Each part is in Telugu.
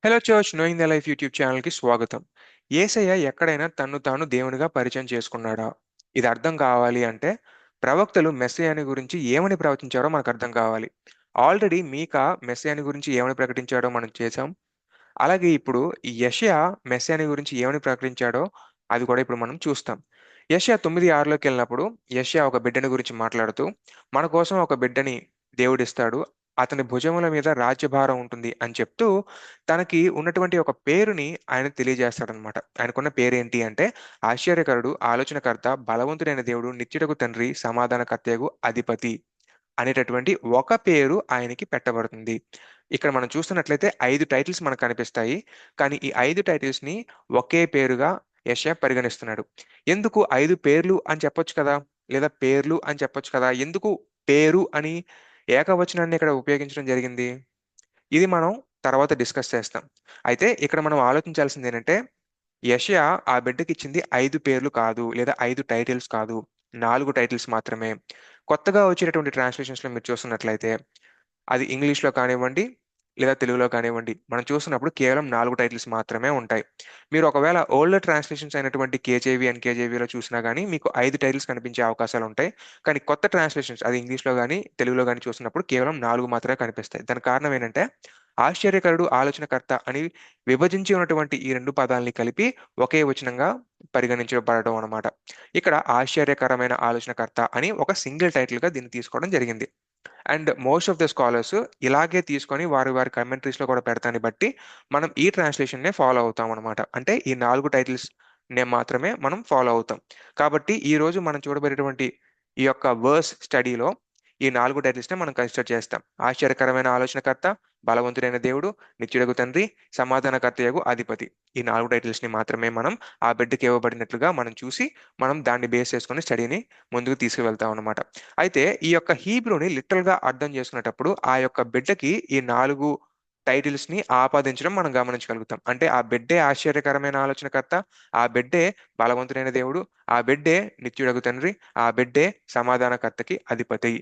Hello church knowing the life YouTube ఛానల్కి స్వాగతం. యేసయ్య ఎక్కడైనా తన్ను తాను దేవునిగా పరిచయం చేసుకున్నాడా? ఇది అర్థం కావాలి అంటే ప్రవక్తలు మెస్సియాని గురించి ఏమని ప్రవచించారో మనకు అర్థం కావాలి. ఆల్రెడీ మీకా మెస్సియాని గురించి ఏమని ప్రకటించాడో మనం చేసాం. అలాగే ఇప్పుడు ఈ యెషయా మెస్సియాని గురించి ఏమని ప్రకటించాడో అది కూడా ఇప్పుడు మనం చూస్తాం. యెషయా 9:6లోకెళ్ళినప్పుడు యెషయా ఒక బిడ్డని గురించి మాట్లాడుతూ, మన కోసం ఒక బిడ్డని దేవుడిస్తాడు. అతని భుజముల మీద రాజ్యభారం ఉంటుంది అని చెప్తూ, తనకి ఉన్నటువంటి ఒక పేరుని ఆయన తెలియజేస్తాడనమాట. ఆయనకున్న పేరేంటి అంటే, ఆశ్చర్యకరుడు, ఆలోచనకర్త, బలవంతుడైన దేవుడు, నిత్యుడగు తండ్రి, సమాధానకర్తయగు అధిపతి అనేటటువంటి ఒక పేరు ఆయనకి పెట్టబడుతుంది. ఇక్కడ మనం చూస్తున్నట్లయితే 5 టైటిల్స్ మనకు కనిపిస్తాయి. కానీ ఈ 5 టైటిల్స్‌ని ఒకే పేరుగా యెషయా పరిగణిస్తున్నాడు. ఎందుకు 5 పేర్లు అని చెప్పొచ్చు కదా! లేదా పేర్లు అని చెప్పొచ్చు కదా! ఎందుకు పేరు అని ఏకవచనాన్ని ఇక్కడ ఉపయోగించడం జరిగింది? ఇది మనం తర్వాత డిస్కస్ చేస్తాం. అయితే ఇక్కడ మనం ఆలోచించాల్సిందేంటంటే, యెషయా ఆ బిడ్డకిచ్చింది 5 పేర్లు కాదు, లేదా 5 టైటిల్స్ కాదు. 4 టైటిల్స్ మాత్రమే. కొత్తగా వచ్చేటటువంటి ట్రాన్స్‌లేషన్స్‌లో మీరు చూస్తున్నట్లయితే, అది ఇంగ్లీష్‌లో కానివ్వండి, లేదా తెలుగులో కానివ్వండి, మనం చూస్తున్నప్పుడు కేవలం 4 టైటిల్స్ మాత్రమే ఉంటాయి. మీరు ఒకవేళ ఓల్డర్ ట్రాన్స్‌లేషన్స్ అయినటువంటి కేజేవీ, ఎన్‌కేజేవీలో చూసినా గాని మీకు 5 టైటిల్స్ కనిపించే అవకాశాలుంటాయి. కానీ కొత్త ట్రాన్స్‌లేషన్స్ అది ఇంగ్లీష్‌లో గాని, తెలుగులో గాని చూసినప్పుడు కేవలం 4 మాత్రమే కనిపిస్తాయి. దానికి కారణం ఏంటంటే, ఆశ్చర్యకరుడు, ఆలోచనకర్త అని విభజించి ఉన్నటువంటి ఈ 2 పదాల్ని కలిపి ఒకే వచనంగా పరిగణించబడడం అన్నమాట. ఇక్కడ ఆశ్చర్యకరమైన ఆలోచనకర్త అని ఒక సింగిల్ టైటిల్‌గా దీన్ని తీసుకోవడం జరిగింది. And most of the scholars ఇలాగే తీసుకొని వారి వారి కామెంటరీస్‌లో కూడా పెడతాన్ని బట్టి మనం ఈ ట్రాన్స్‌లేషన్‌నే ఫాలో అవుతామనమాట. అంటే ఈ 4 టైటిల్స్‌నే మాత్రమే మనం ఫాలో అవుతాం. కాబట్టి ఈరోజు మనం చూడబోయేటువంటి ఈ యొక్క వర్స్ స్టడీలో ఈ 4 టైటిల్స్‌నే మనం కన్సిడర్ చేస్తాం. ఆశ్చర్యకరమైన ఆలోచనకర్త, బలవంతుడైన దేవుడు, నిత్యుడగు తండ్రి, సమాధానకర్తయగు అధిపతి. ఈ 4 టైటిల్స్‌ని మాత్రమే మనం ఆ బిడ్డకి ఇవ్వబడినట్లుగా మనం చూసి, మనం దాన్ని బేస్ చేసుకొని స్టడీని ముందుకు తీసుకువెళ్తాం అన్నమాట. అయితే ఈ యొక్క హీబ్రూని లిటరల్‌గా అర్థం చేసుకునేటప్పుడు, ఆ యొక్క బిడ్డకి ఈ 4 టైటిల్స్‌ని ఆపాదించడం మనం గమనించగలుగుతాం. అంటే ఆ బిడ్డే ఆశ్చర్యకరమైన ఆలోచనకర్త, ఆ బిడ్డే బలవంతుడైన దేవుడు, ఆ బిడ్డే నిత్యుడగు తండ్రి, ఆ బిడ్డే సమాధానకర్తకి అధిపతి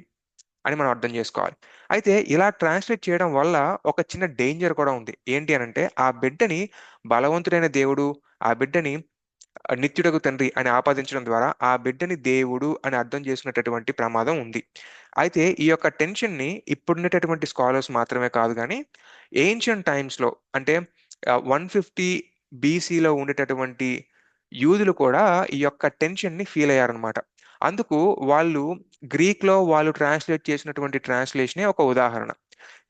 అని మనం అర్థం చేసుకోవాలి. అయితే ఇలా ట్రాన్స్‌లేట్ చేయడం వల్ల ఒక చిన్న డేంజర్ కూడా ఉంది. ఏంటి అనంటే, ఆ బిడ్డని బలవంతుడైన దేవుడు, ఆ బిడ్డని నిత్యుడగు తండ్రి అని ఆపాదించడం ద్వారా ఆ బిడ్డని దేవుడు అని అర్థం చేసుకునేటటువంటి ప్రమాదం ఉంది. అయితే ఈ యొక్క టెన్షన్‌ని ఇప్పుడుండేటటువంటి స్కాలర్స్ మాత్రమే కాదు గానీ, ఏన్షియంట్ టైమ్స్‌లో అంటే 150 బీసీలో ఉండేటటువంటి యూదులు కూడా ఈ యొక్క టెన్షన్‌ని ఫీల్ అయ్యారనమాట. అందుకు వాళ్ళు గ్రీక్‌లో వాళ్ళు ట్రాన్స్‌లేట్ చేసినటువంటి ట్రాన్స్‌లేషనే ఒక ఉదాహరణ.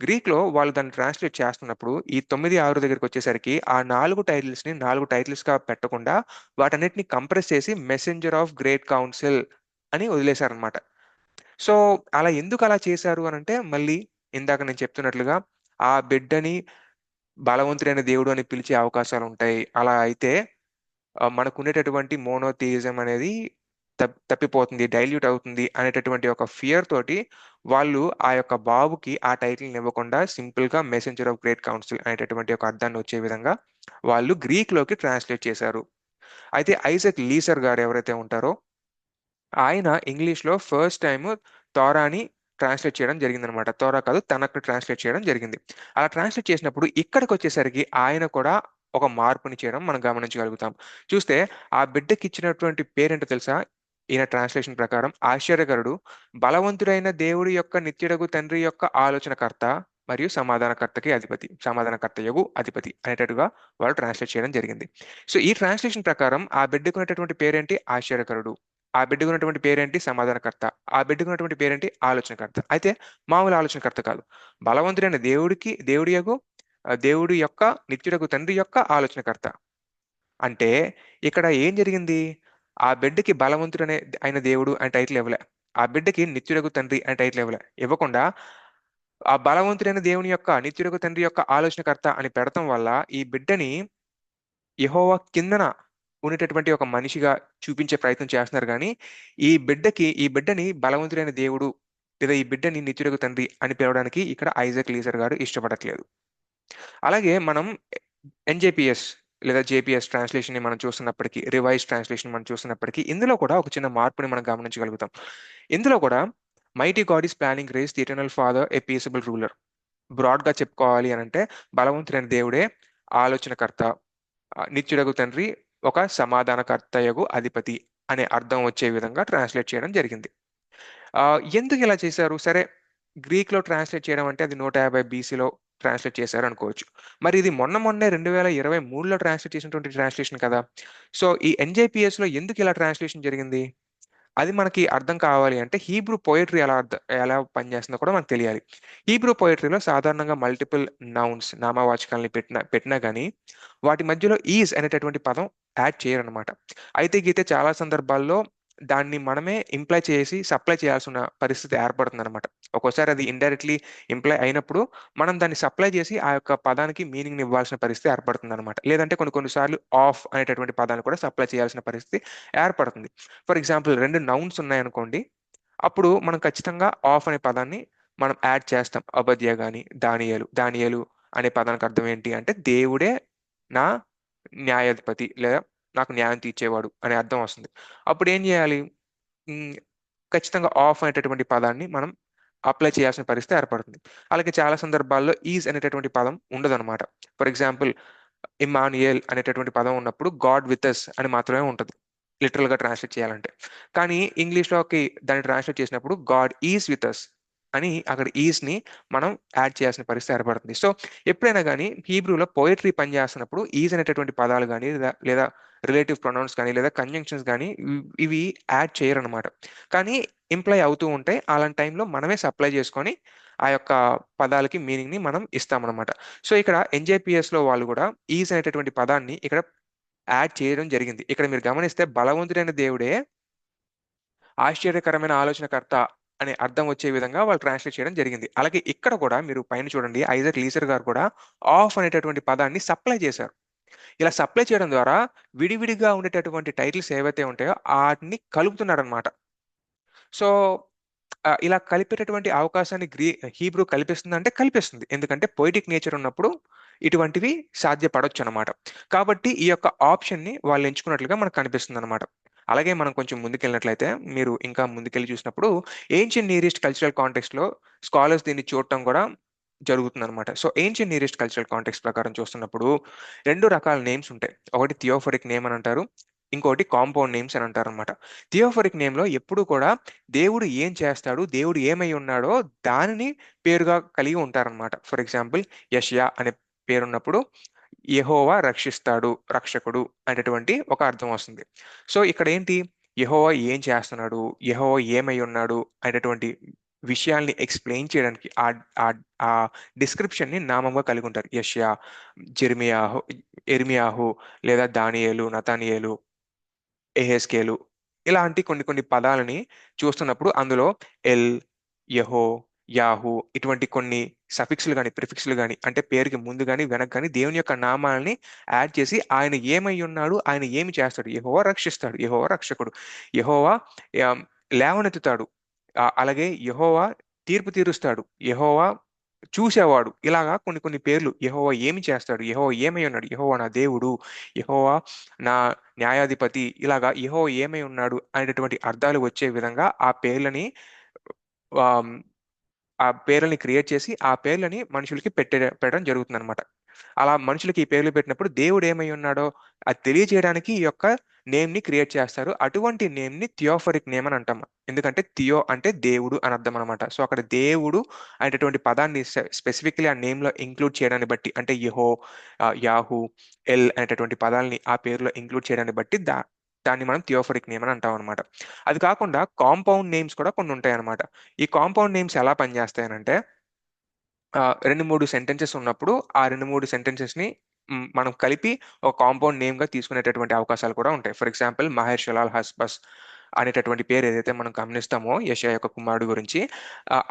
గ్రీక్‌లో వాళ్ళు దాన్ని ట్రాన్స్‌లేట్ చేస్తున్నప్పుడు ఈ 9, 6 దగ్గరికొచ్చేసరికి ఆ 4 టైటిల్స్‌ని 4 టైటిల్స్‌గా పెట్టకుండా వాటన్నిటిని కంప్రెస్ చేసి మెసెంజర్ ఆఫ్ గ్రేట్ కౌన్సిల్ అని వదిలేసారనమాట. సో, అలా ఎందుకలా చేశారు అనంటే మళ్ళీ ఇందాక నేను చెప్తున్నట్లుగా ఆ బిడ్డని బలవంతుడైన దేవుడు అని పిలిచే అవకాశాలుంటాయి. అలా అయితే మనకుండేటటువంటి మోనోథియిజం అనేది తప్పిపోతుంది. డైల్యూట్ అవుతుంది అనేటటువంటి ఒక ఫియర్ తోటి వాళ్ళు ఆ యొక్క బాబుకి ఆ టైటిల్‌ని ఇవ్వకుండా సింపుల్‌గా మెసెంజర్ ఆఫ్ గ్రేట్ కౌన్సిల్ అనేటటువంటి ఒక అర్థాన్ని వచ్చే విధంగా వాళ్ళు గ్రీక్‌లోకి ట్రాన్స్‌లేట్ చేశారు. అయితే ఐజాక్ లీసర్ గారు ఎవరైతే ఉంటారో ఆయన ఇంగ్లీష్‌లో ఫస్ట్ టైము తోరాని ట్రాన్స్‌లేట్ చేయడం జరిగిందనమాట. తోరా కాదు తనక్ ట్రాన్స్‌లేట్ చేయడం జరిగింది. అలా ట్రాన్స్‌లేట్ చేసినప్పుడు ఇక్కడికొచ్చేసరికి ఆయన కూడా ఒక మార్పుని చేయడం మనం గమనించగలుగుతాం. చూస్తే ఆ బిడ్డకిచ్చినటువంటి పేరేంటో తెలుసా? ఈయన ట్రాన్స్‌లేషన్ ప్రకారం ఆశ్చర్యకరుడు, బలవంతుడైన దేవుడి యొక్క నిత్యుడగు తండ్రి యొక్క ఆలోచనకర్త మరియు సమాధానకర్తకి అధిపతి. సమాధానకర్తయగు అధిపతి అనేటట్టుగా వాళ్ళు ట్రాన్స్‌లేట్ చేయడం జరిగింది. సో, ఈ ట్రాన్స్‌లేషన్ ప్రకారం ఆ బిడ్డకున్నటువంటి పేరేంటి? ఆశ్చర్యకరుడు. ఆ బిడ్డకున్నటువంటి పేరేంటి? సమాధానకర్త. ఆ బిడ్డకున్నటువంటి పేరేంటి? ఆలోచనకర్త. అయితే మామూలు ఆలోచనకర్త కాదు. బలవంతుడైన దేవుడి యొక్క నిత్యుడగు తండ్రి యొక్క ఆలోచనకర్త. అంటే ఇక్కడ ఏం జరిగింది? ఆ బిడ్డకి అయిన దేవుడు అనే టైటిల్ ఇవ్వలే. ఆ బిడ్డకి నిత్యుడగు తండ్రి అనే టైటిల్ ఇవ్వలే. ఇవ్వకుండా ఆ బలవంతుడైన దేవుని యొక్క నిత్యుడగు తండ్రి యొక్క ఆలోచనకర్త అని పెడతం వల్ల ఈ బిడ్డని యెహోవా కిందన ఉండేటటువంటి ఒక మనిషిగా చూపించే ప్రయత్నం చేస్తున్నారు గానీ, ఈ బిడ్డని బలవంతుడైన దేవుడు లేదా ఈ బిడ్డని నిత్యుడగు తండ్రి అని పిలవడానికి ఇక్కడ ఐజాక్ లీజర్ గారు ఇష్టపడట్లేదు. అలాగే మనం ఎన్‌జేపీఎస్ లేదా జేపీఎస్ ట్రాన్స్‌లేషన్‌ని మనం చూస్తున్నప్పటికీ, రివైజ్డ్ ట్రాన్స్‌లేషన్ మనం చూస్తున్నప్పటికీ, ఇందులో కూడా ఒక చిన్న మార్పుని మనం గమనించగలుగుతాం. ఇందులో కూడా mighty god is planning race the eternal father a peaceable ruler. బ్రాడ్‌గా చెప్పుకోవాలి అనంటే బలవంతుడైన దేవుడే ఆలోచనకర్త, నిత్యుడగు తండ్రి, ఒక సమాధానకర్తయగు అధిపతి అనే అర్థం వచ్చే విధంగా ట్రాన్స్లేట్ చేయడం జరిగింది. ఆ, ఎందుకు ఇలా చేశారు? సరే, గ్రీక్ లో ట్రాన్స్లేట్ చేయడం అంటే అది 150 బీసీలో ట్రాన్స్లేట్ చేశారు అనుకోవచ్చు. మరి ఇది మొన్నే 2023లో ట్రాన్స్లేట్ చేసినటువంటి ట్రాన్స్లేషన్ కదా. సో ఈ ఎన్జేపిఎస్ లో ఎందుకు ఇలా ట్రాన్స్లేషన్ జరిగింది? అది మనకి అర్థం కావాలి అంటే హీబ్రూ పోయట్రీ ఎలా పనిచేస్తుందో కూడా మనకు తెలియాలి. హీబ్రూ పోయట్రీలో సాధారణంగా మల్టిపుల్ నౌన్స్, నామవాచకాలని పెట్టినా కానీ వాటి మధ్యలో ఈజ్ అనేటటువంటి పదం యాడ్ చేయరనమాట. అయితే గీతే చాలా సందర్భాల్లో దాన్ని మనమే ఇంప్లై చేసి సప్లై చేయాల్సిన పరిస్థితి ఏర్పడుతుంది అనమాట. ఒక్కోసారి అది ఇండైరెక్ట్లీ ఇంప్లై అయినప్పుడు మనం దాన్ని సప్లై చేసి ఆ యొక్క పదానికి మీనింగ్ ఇవ్వాల్సిన పరిస్థితి ఏర్పడుతుంది అనమాట. లేదంటే కొన్నిసార్లు ఆఫ్ అనేటటువంటి పదాన్ని కూడా సప్లై చేయాల్సిన పరిస్థితి ఏర్పడుతుంది. ఫర్ ఎగ్జాంపుల్, రెండు నౌన్స్ ఉన్నాయనుకోండి, అప్పుడు మనం ఖచ్చితంగా ఆఫ్ అనే పదాన్ని మనం యాడ్ చేస్తాం. అబద్య గాని దానియేలు, దానియేలు అనే పదానికి అర్థం ఏంటి అంటే దేవుడే నా న్యాయాధిపతి, లేదా నాకు న్యాయం తీర్చేవాడు అనే అర్థం వస్తుంది. అప్పుడు ఏం చేయాలి? ఉమ్, ఖచ్చితంగా ఆఫ్ అనేటటువంటి పదాన్ని మనం అప్లై చేయాల్సిన పరిస్థితి ఏర్పడుతుంది. అలాగే చాలా సందర్భాల్లో ఈజ్ అనేటటువంటి పదం ఉండదన్నమాట. ఫర్ ఎగ్జాంపుల్, ఇమానుయేల్ అనేటటువంటి పదం ఉన్నప్పుడు గాడ్ విత్ అస్ అని మాత్రమే ఉంటుంది లిటరల్ గా ట్రాన్స్లేట్ చేయాలంటే. కానీ ఇంగ్లీష్ లోకి దాన్ని ట్రాన్స్లేట్ చేసినప్పుడు గాడ్ ఈజ్ విత్ అస్ అని అక్కడ ఈజ్ ని మనం యాడ్ చేయాల్సిన పరిస్థితి ఏర్పడుతుంది. సో ఎప్పుడైనా కానీ హీబ్రూలో పోయట్రీ పనిచేస్తున్నప్పుడు ఈజ్ అనేటటువంటి పదాలు కానీ లేదా రిలేటివ్ ప్రొనౌన్స్ కానీ లేదా కంజంక్షన్స్ కానీ ఇవి యాడ్ చేయరనమాట. కానీ ఇంప్లై అవుతూ ఉంటాయి. అలాంటి టైంలో మనమే సప్లై చేసుకొని ఆ యొక్క పదాలకి మీనింగ్ ని మనం ఇస్తామన్నమాట. సో ఇక్కడ ఎన్జేపిఎస్ లో వాళ్ళు కూడా ఈజ్ అనేటటువంటి పదాన్ని ఇక్కడ యాడ్ చేయడం జరిగింది. ఇక్కడ మీరు గమనిస్తే బలవంతుడైన దేవుడే ఆశ్చర్యకరమైన ఆలోచనకర్త అనే అర్థం వచ్చే విధంగా వాళ్ళు ట్రాన్స్లేట్ చేయడం జరిగింది. అలాగే ఇక్కడ కూడా మీరు పైన చూడండి, ఐజక్ లీసర్ గారు కూడా ఆఫ్ అనేటటువంటి పదాన్ని సప్లై చేశారు. ఇలా సప్లై చేయడం ద్వారా విడివిడిగా ఉండేటటువంటి టైటిల్స్ ఏవైతే ఉంటాయో వాటిని కలుపుతున్నారనమాట. సో ఇలా కలిపేటటువంటి అవకాశాన్ని హీబ్రూ కల్పిస్తుంది, కల్పిస్తుంది. ఎందుకంటే పొయిటిక్ నేచర్ ఉన్నప్పుడు ఇటువంటివి సాధ్యపడొచ్చు అనమాట. కాబట్టి ఈ యొక్క ఆప్షన్ ని వాళ్ళు ఎంచుకున్నట్లుగా మనకు కనిపిస్తుంది అనమాట. అలాగే మనం కొంచెం ముందుకెళ్ళినట్లయితే, మీరు ఇంకా ముందుకెళ్ళి చూసినప్పుడు ancient near east cultural context లో స్కాలర్స్ దీన్ని చూడటం కూడా జరుగుతుంది అనమాట. So ancient near east cultural context ప్రకారం చూస్తున్నప్పుడు రెండు రకాల నేమ్స్ ఉంటాయి. ఒకటి థియోఫరిక్ నేమ్ అని అంటారు, ఇంకోటి కాంపౌండ్ నేమ్స్ అని అంటారు అనమాట. థియోఫరిక్ నేమ్ లో ఎప్పుడు కూడా దేవుడు ఏం చేస్తాడు, దేవుడు ఏమై ఉన్నాడో దానిని పేరుగా కలిగి ఉంటారనమాట. ఫర్ ఎగ్జాంపుల్, యెషయా అనే పేరున్నప్పుడు యెహోవా రక్షిస్తాడు, రక్షకుడు అనేటువంటి ఒక అర్థం వస్తుంది. సో ఇక్కడ ఏంటి, యెహోవా ఏం చేస్తున్నాడు, యెహోవా ఏమై ఉన్నాడు అనేటువంటి విషయాల్ని ఎక్స్ప్లెయిన్ చేయడానికి ఆ ఆ ఆ డిస్క్రిప్షన్ ని నామంగా కలిగి ఉంటారు. యెషయా, జెర్మియాహు, ఎర్మియాహు, లేదా దానియేలు, నతానియేలు, ఎహెస్కేలు, ఇలాంటి కొన్ని కొన్ని పదాలని చూస్తున్నప్పుడు అందులో ఎల్, యహో, యాహు ఇటువంటి కొన్ని సఫిక్స్లు కానీ ప్రిఫిక్స్లు కానీ, అంటే పేరుకి ముందు కానీ వెనక కానీ దేవుని యొక్క నామాలని యాడ్ చేసి ఆయన ఏమై ఉన్నాడు, ఆయన ఏమి చేస్తాడు, యెహోవా రక్షిస్తాడు, యెహోవా రక్షకుడు, యెహోవా ఆమ్, లేవనెత్తుతాడు, అలాగే యెహోవా తీర్పు తీరుస్తాడు, యెహోవా చూసేవాడు, ఇలాగా కొన్ని కొన్ని పేర్లు, యెహోవా ఏమి చేస్తాడు, యెహోవా ఏమై ఉన్నాడు, యెహోవా నా దేవుడు, యెహోవా నా న్యాయాధిపతి, ఇలాగా యెహోవా ఏమై ఉన్నాడు అనేటటువంటి అర్థాలు వచ్చే విధంగా ఆ పేర్లని ఆమ్, ఆ పేర్లని క్రియేట్ చేసి ఆ పేర్లని మనుషులకి పెట్టడం జరుగుతుంది అనమాట. అలా మనుషులకి ఈ పేర్లు పెట్టినప్పుడు దేవుడు ఏమై ఉన్నాడో అది తెలియజేయడానికి ఈ యొక్క నేమ్ ని క్రియేట్ చేస్తారు. అటువంటి నేమ్ ని థియోఫరిక్ నేమ్ అని అంటాం. ఎందుకంటే థియో అంటే దేవుడు అని అర్థం అనమాట. సో అక్కడ దేవుడు అనేటటువంటి పదాన్ని స్పెసిఫిక్లీ ఆ నేమ్ లో ఇంక్లూడ్ చేయడాన్ని బట్టి, అంటే యహో, యాహు, ఎల్ అనేటటువంటి పదాలని ఆ పేరులో ఇంక్లూడ్ చేయడాన్ని బట్టి దాన్ని మనం థియోఫరిక్ నేమ్ అని అంటాం అనమాట. అది కాకుండా కాంపౌండ్ నేమ్స్ కూడా కొన్ని ఉంటాయి అనమాట. ఈ కాంపౌండ్ నేమ్స్ ఎలా పనిచేస్తాయనంటే, రెండు మూడు సెంటెన్సెస్ ఉన్నప్పుడు ఆ రెండు మూడు సెంటెన్సెస్ ని మనం కలిపి ఒక కాంపౌండ్ నేమ్ గా తీసుకునేటటువంటి అవకాశాలు కూడా ఉంటాయి. ఫర్ ఎగ్జాంపుల్, మహేర్ షలాల్ హస్బస్ అనేటటువంటి పేరు ఏదైతే మనం గమనిస్తామో యెషయా యొక్క కుమారుడు గురించి,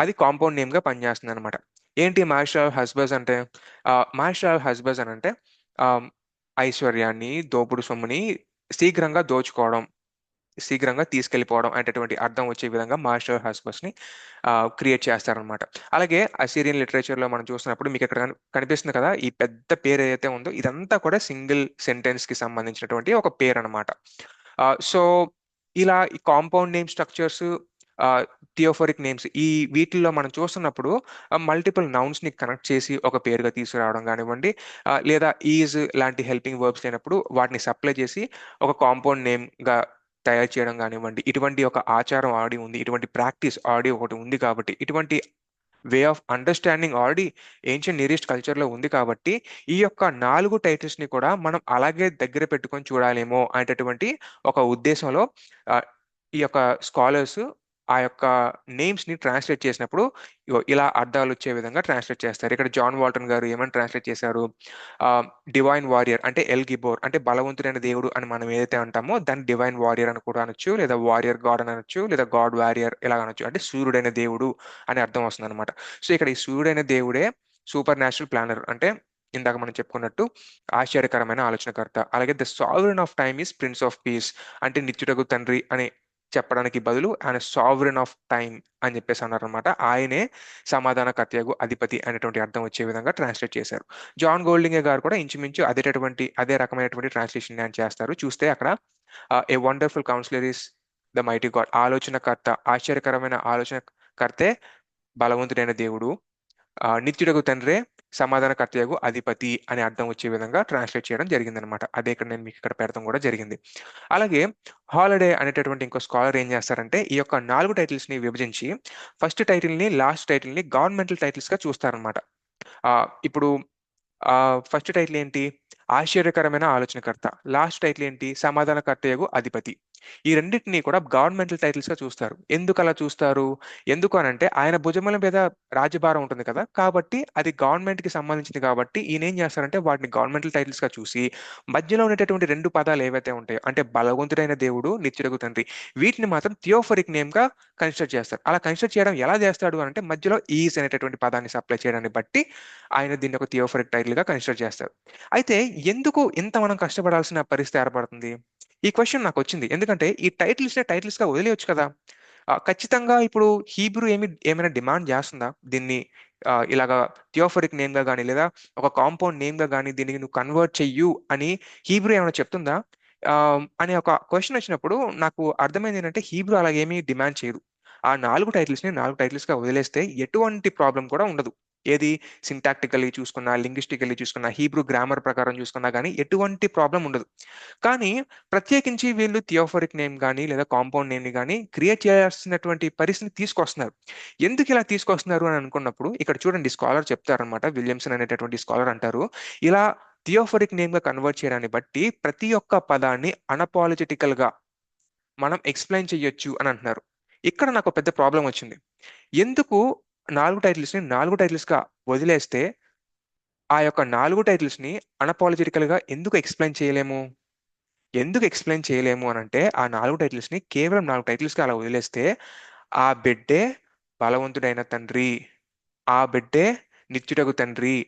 అది కాంపౌండ్ నేమ్ గా పనిచేస్తుంది అనమాట. ఏంటి మహేర్ షలాల్ హస్బస్ అంటే? మహేర్ షలాల్ హస్బస్ అని అంటే ఆ, ఐశ్వర్యాన్ని, దోపుడు సొమ్ముని శీఘ్రంగా దోచుకోవడం, శీఘ్రంగా తీసుకెళ్లిపోవడం అనేటటువంటి అర్థం వచ్చే విధంగా మాస్టర్ హస్బస్ ని క్రియేట్ చేస్తారనమాట. అలాగే అసీరియన్ లిటరేచర్ లో మనం చూసినప్పుడు మీకు ఇక్కడ కనిపిస్తుంది కదా, ఈ పెద్ద పేరు ఏదైతే ఉందో ఇదంతా కూడా సింగిల్ సెంటెన్స్ కి సంబంధించినటువంటి ఒక పేరు అనమాట. సో ఇలా ఈ కాంపౌండ్ నేమ్ స్ట్రక్చర్స్ థియోఫోరిక్ నేమ్స్ ఈ వీటిల్లో మనం చూస్తున్నప్పుడు మల్టిపుల్ నౌన్స్ ని కనెక్ట్ చేసి ఒక పేరుగా తీసుకురావడం కానివ్వండి, లేదా ఈజ్ లాంటి హెల్పింగ్ వర్బ్స్ లేనప్పుడు వాటిని సప్లై చేసి ఒక కాంపౌండ్ నేమ్ గా తయారు చేయడం కానివ్వండి, ఇటువంటి ఒక ఆచారం ఆడి ఉంది, ఇటువంటి ప్రాక్టీస్ ఆడి ఒకటి ఉంది కాబట్టి, ఇటువంటి way of understanding already ancient nearest కల్చర్లో ఉంది కాబట్టి, ఈ యొక్క 4 టైటిల్స్ ని కూడా మనం అలాగే దగ్గర పెట్టుకొని చూడాలేమో అనేటటువంటి ఒక ఉద్దేశంలో ఆ, ఈ యొక్క స్కాలర్స్ ఆ యొక్క నేమ్స్ ని ట్రాన్స్లేట్ చేసినప్పుడు ఇగో ఇలా అర్థాలు వచ్చే విధంగా ట్రాన్స్లేట్ చేస్తారు. ఇక్కడ జాన్ వాల్టన్ గారు ఏమని ట్రాన్స్లేట్ చేశారు? డివైన్ వారియర్ అంటే ఎల్ గిబోర్ అంటే బలవంతుడైన దేవుడు అని మనం ఏదైతే అంటామో దాన్ని డివైన్ వారియర్ అని కూడా అనొచ్చు, లేదా వారియర్ గాడ్ అని అనొచ్చు, లేదా గాడ్ వారియర్ ఇలా అనొచ్చు. అంటే సూర్యుడైన దేవుడు అని అర్థం వస్తుంది అనమాట. సో ఇక్కడ ఈ సూర్యుడైన దేవుడే సూపర్ న్యాచురల్ ప్లానర్, అంటే ఇందాక మనం చెప్పుకున్నట్టు ఆశ్చర్యకరమైన ఆలోచనకర్త. అలాగే the sovereign of time is prince of piece అంటే నిత్యుడగు తండ్రి అని చెప్పడానికి బదులు ఆయన సావరెన్ ఆఫ్ టైం అని చెప్పేసి అన్నారనమాట. ఆయనే సమాధానకర్తయగు అధిపతి అనేటువంటి అర్థం వచ్చే విధంగా ట్రాన్స్లేట్ చేశారు. జాన్ గోల్డింగే గారు కూడా ఇంచుమించు అదే రకమైనటువంటి ట్రాన్స్లేషన్ ఆయన చేస్తారు. చూస్తే అక్కడ a wonderful councillor is the mighty God ఆలోచనకర్త, ఆశ్చర్యకరమైన ఆలోచనకర్తే బలవంతుడైన దేవుడు, నిత్యుడగు తండ్రే సమాధానకర్తయగు అధిపతి అనే అర్థం వచ్చే విధంగా ట్రాన్స్లేట్ చేయడం జరిగిందనమాట. అదే ఇక్కడ నేను మీకు ఇక్కడ పెడతాం కూడా జరిగింది. అలాగే హాలిడే అనేటటువంటి ఇంకో స్కాలర్ ఏం చేస్తారంటే ఈ యొక్క 4 టైటిల్స్ ని విభజించి ఫస్ట్ టైటిల్ ని లాస్ట్ టైటిల్ ని గవర్నమెంటల్ టైటిల్స్ గా చూస్తారనమాట. ఇప్పుడు ఫస్ట్ టైటిల్ ఏంటి? ఆశ్చర్యకరమైన ఆలోచనకర్త. లాస్ట్ టైటిల్ ఏంటి? సమాధానకర్తయగు అధిపతి. ఈ రెండింటినీ కూడా గవర్నమెంటల్ టైటిల్స్ గా చూస్తారు. ఎందుకు అలా చూస్తారు? ఎందుకు అనంటే ఆయన భుజముల మీద రాజ్యభారం ఉంటుంది కదా, కాబట్టి అది గవర్నమెంట్ కి సంబంధించింది కాబట్టి ఈయన ఏం చేస్తారంటే వాటిని గవర్నమెంటల్ టైటిల్స్ గా చూసి మధ్యలో ఉండేటటువంటి 2 పదాలు ఏవైతే ఉంటాయో అంటే బలవంతుడైన దేవుడు, నిత్యుడగు తండ్రి, వీటిని మాత్రం థియోఫరిక్ నేమ్ గా కన్సిడర్ చేస్తారు. అలా కన్సిడర్ చేయడం ఎలా చేస్తాడు అంటే మధ్యలో ఈజ్ అనేటటువంటి పదాన్ని సప్లై చేయడాన్ని బట్టి ఆయన దీన్ని ఒక థియోఫరిక్ టైటిల్ గా కన్సిడర్ చేస్తారు. అయితే ఎందుకు ఇంత మనం కష్టపడాల్సిన పరిస్థితి ఏర్పడుతుంది? ఈ క్వశ్చన్ నాకు వచ్చింది. ఎందుకంటే ఈ టైటిల్స్ గా వదిలేయొచ్చు కదా. ఖచ్చితంగా ఇప్పుడు హీబ్రూ ఏమైనా డిమాండ్ చేస్తుందా దీన్ని ఇలాగా థియోఫరిక్ నేమ్ గా కానీ లేదా ఒక కాంపౌండ్ నేమ్ గా కానీ దీనికి నువ్వు కన్వర్ట్ చెయ్యు అని హీబ్రూ ఏమైనా చెప్తుందా? అనే ఒక క్వశ్చన్ వచ్చినప్పుడు నాకు అర్థమైంది ఏంటంటే హీబ్రూ అలాగేమీ డిమాండ్ చేయదు. ఆ 4 టైటిల్స్ ని 4 టైటిల్స్ గా వదిలేస్తే ఎటువంటి ప్రాబ్లం కూడా ఉండదు. ఏది సింటాక్టికల్లీ చూసుకున్నా, లింగ్విస్టికల్లీ చూసుకున్నా, హీబ్రూ గ్రామర్ ప్రకారం చూసుకున్నా కానీ ఎటువంటి ప్రాబ్లం ఉండదు. కానీ ప్రత్యేకించి వీళ్ళు థియోఫరిక్ నేమ్ కానీ లేదా కాంపౌండ్ నేమ్ ని కానీ క్రియేట్ చేయాల్సినటువంటి పరిస్థితిని తీసుకొస్తున్నారు. ఎందుకు ఇలా తీసుకొస్తున్నారు అని అనుకున్నప్పుడు ఇక్కడ చూడండి స్కాలర్ చెప్తారనమాట. విలియమ్సన్ అనేటటువంటి స్కాలర్ అంటారు, ఇలా థియోఫరిక్ నేమ్ గా కన్వర్ట్ చేయడాన్ని బట్టి ప్రతి ఒక్క పదాన్ని అనపాలజెటికల్ గా మనం ఎక్స్ప్లెయిన్ చెయ్యొచ్చు అని అంటున్నారు. ఇక్కడ నాకు పెద్ద ప్రాబ్లం వచ్చింది. ఎందుకు 4 టైటిల్స్ ని 4 టైటిల్స్ గా వదిలేస్తే ఆ యొక్క 4 టైటిల్స్ ని అనపాలజెటికల్ గా ఎందుకు ఎక్స్ప్లెయిన్ చేయలేము అని అంటే ఆ 4 టైటిల్స్ ని కేవలం 4 టైటిల్స్ గా అలా వదిలేస్తే ఆ బిడ్డే బలవంతుడైన తండ్రి, ఆ బిడ్డే నిత్యుడగు తండ్రి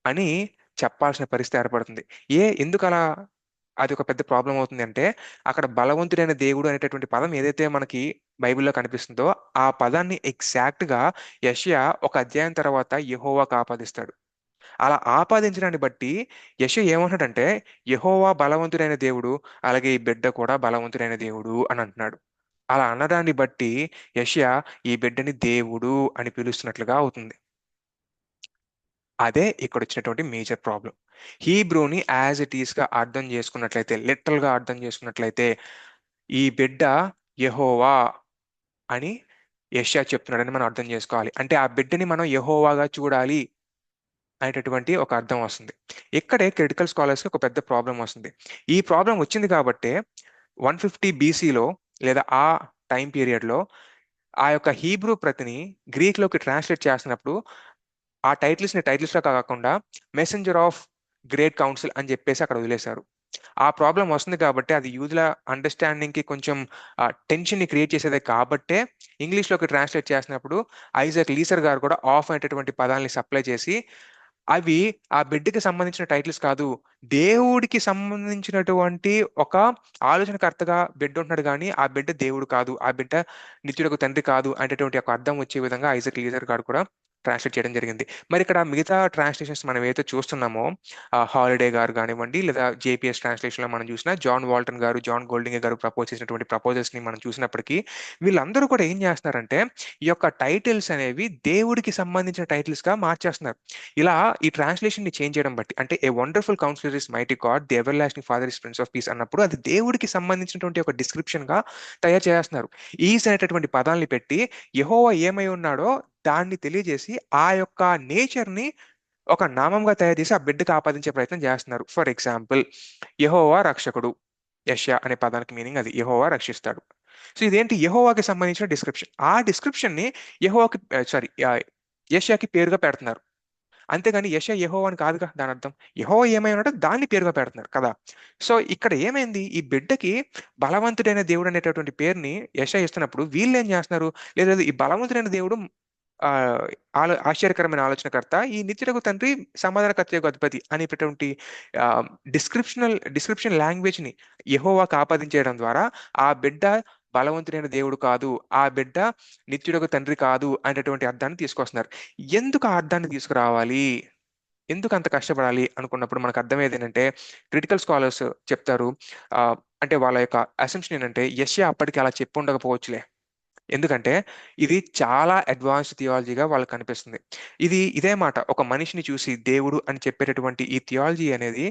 అని చెప్పాల్సిన పరిస్థితి ఏర్పడుతుంది. ఎందుకు అలా అది ఒక పెద్ద ప్రాబ్లం అవుతుంది అంటే అక్కడ బలవంతుడైన దేవుడు అనేటటువంటి పదం ఏదైతే మనకి బైబిల్లో కనిపిస్తుందో ఆ పదాన్ని ఎగ్జాక్ట్ గా యెషయా ఒక అధ్యాయం తర్వాత యెహోవాకు ఆపాదిస్తాడు. అలా ఆపాదించడాన్ని బట్టి యెషయా ఏమంటాడంటే యెహోవా బలవంతుడైన దేవుడు, అలాగే ఈ బిడ్డ కూడా బలవంతుడైన దేవుడు అని అంటున్నాడు. అలా అనడాన్ని బట్టి యెషయా ఈ బిడ్డని దేవుడు అని పిలుస్తున్నట్లుగా అవుతుంది. అదే ఇక్కడ వచ్చినటువంటి మేజర్ ప్రాబ్లం. హీబ్రూని యాజ్ ఇట్ ఈస్ గా అర్థం చేసుకున్నట్లయితే, లిటరల్ గా అర్థం చేసుకున్నట్లయితే ఈ బిడ్డ యెహోవా అని యెషయా చెప్తున్నాడని మనం అర్థం చేసుకోవాలి. అంటే ఆ బిడ్డని మనం యెహోవాగా చూడాలి అనేటటువంటి ఒక అర్థం వస్తుంది. ఇక్కడే క్రిటికల్ స్కాలర్స్ కి ఒక పెద్ద ప్రాబ్లం వస్తుంది. ఈ ప్రాబ్లం వచ్చింది కాబట్టే 150 బీసీలో లేదా ఆ టైం పీరియడ్ లో ఆ యొక్క హీబ్రూ ప్రతిని గ్రీక్ లోకి ట్రాన్స్లేట్ చేస్తున్నప్పుడు ఆ టైటిల్స్ గా కాకుండా మెసెంజర్ ఆఫ్ గ్రేట్ కౌన్సిల్ అని చెప్పేసి అక్కడ వదిలేశారు. ఆ ప్రాబ్లం వస్తుంది కాబట్టి అది యూదుల అండర్స్టాండింగ్ కి కొంచెం టెన్షన్ ని క్రియేట్ చేసేదే కాబట్టే ఇంగ్లీష్ లోకి ట్రాన్స్లేట్ చేసినప్పుడు ఐజాక్ లీసర్ గారు కూడా ఆఫ్ అనేటటువంటి పదాలని సప్లై చేసి అవి ఆ బిడ్డకి సంబంధించిన టైటిల్స్ కాదు, దేవుడికి సంబంధించినటువంటి ఒక ఆలోచనకర్తగా బిడ్డ ఉంటున్నాడు కానీ ఆ బిడ్డ దేవుడు కాదు, ఆ బిడ్డ నిత్యుడకు తండ్రి కాదు అనేటటువంటి ఒక అర్థం వచ్చే విధంగా ఐజాక్ లీజర్ గారు కూడా ట్రాన్స్లేట్ చేయడం జరిగింది. మరి ఇక్కడ మిగతా ట్రాన్స్లేషన్స్ మనం ఏదైతే చూస్తున్నామో, హాలిడే గారు కానివ్వండి, లేదా జేపీఎస్ ట్రాన్స్లేషన్లో మనం చూసిన జాన్ వాల్టన్ గారు, జాన్ గోల్డింగ్ గారు ప్రపోజ్ చేసినటువంటి ప్రపోజల్స్ ని మనం చూసినప్పటికీ, వీళ్ళందరూ కూడా ఏం చేస్తున్నారంటే ఈ యొక్క టైటిల్స్ అనేవి దేవుడికి సంబంధించిన టైటిల్స్ గా మార్చేస్తున్నారు. ఇలా ఈ ట్రాన్స్లేషన్ ని చేంజ్ చేయడం బట్టి, అంటే a wonderful councillor is mighty God, the ever lasting father is prince of piece అన్నప్పుడు అది దేవుడికి సంబంధించినటువంటి ఒక డిస్క్రిప్షన్ గా తయారు చేస్తున్నారు. ఈస్ అనేటటువంటి పదాల్ని పెట్టి యెహోవా ఏమై ఉన్నాడో దాన్ని తెలియజేసి ఆ యొక్క నేచర్ ని ఒక నామంగా తయారు చేసి ఆ బిడ్డకు ఆపాదించే ప్రయత్నం చేస్తున్నారు. ఫర్ ఎగ్జాంపుల్, యెహోవా రక్షకుడు, యెషయా అనే పదానికి మీనింగ్ అది, యెహోవా రక్షిస్తాడు. సో ఇదేంటి, యెహోవాకి సంబంధించిన డిస్క్రిప్షన్. ఆ డిస్క్రిప్షన్ ని యెహోవాకి, సారీ, యెషయాకి పేరుగా పెడుతున్నారు. అంతేగాని యెషయా యెహోవా అని కాదుగా దాని అర్థం. యెహోవా ఏమై ఉన్నాడో దాన్ని పేరుగా పెడుతున్నారు కదా. సో ఇక్కడ ఏమైంది, ఈ బిడ్డకి బలవంతుడైన దేవుడు అనేటటువంటి పేరుని యెషయా ఇస్తున్నప్పుడు వీళ్ళు ఏం చేస్తున్నారు, లేదు ఈ బలవంతుడైన దేవుడు ఆ ఆశ్చర్యకరమైన ఆలోచనకర్త, ఈ నిత్యుడకు తండ్రి, సమాధానకర్తయగు అధిపతి అనేటటువంటి డిస్క్రిప్షన్ లాంగ్వేజ్ ని యెహోవాకు ఆపాదించేయడం ద్వారా ఆ బిడ్డ బలవంతుడైన దేవుడు కాదు, ఆ బిడ్డ నిత్యుడకు తండ్రి కాదు అనేటటువంటి అర్థాన్ని తీసుకొస్తున్నారు. ఎందుకు ఆ అర్థాన్ని తీసుకురావాలి, ఎందుకు అంత కష్టపడాలి అనుకున్నప్పుడు మనకు అర్థమయ్యేది ఏంటంటే, క్రిటికల్ స్కాలర్స్ చెప్తారు, ఆ, అంటే వాళ్ళ యొక్క అసెంప్షన్ ఏంటంటే యెషయా అప్పటికి అలా చెప్పి ఉండకపోవచ్చులే. ఎందుకంటే ఇది చాలా అడ్వాన్స్డ్ థియాలజీగా వాళ్ళకి కనిపిస్తుంది. ఇదే మాట ఒక మనిషిని చూసి దేవుడు అని చెప్పేటటువంటి ఈ థియాలజీ అనేది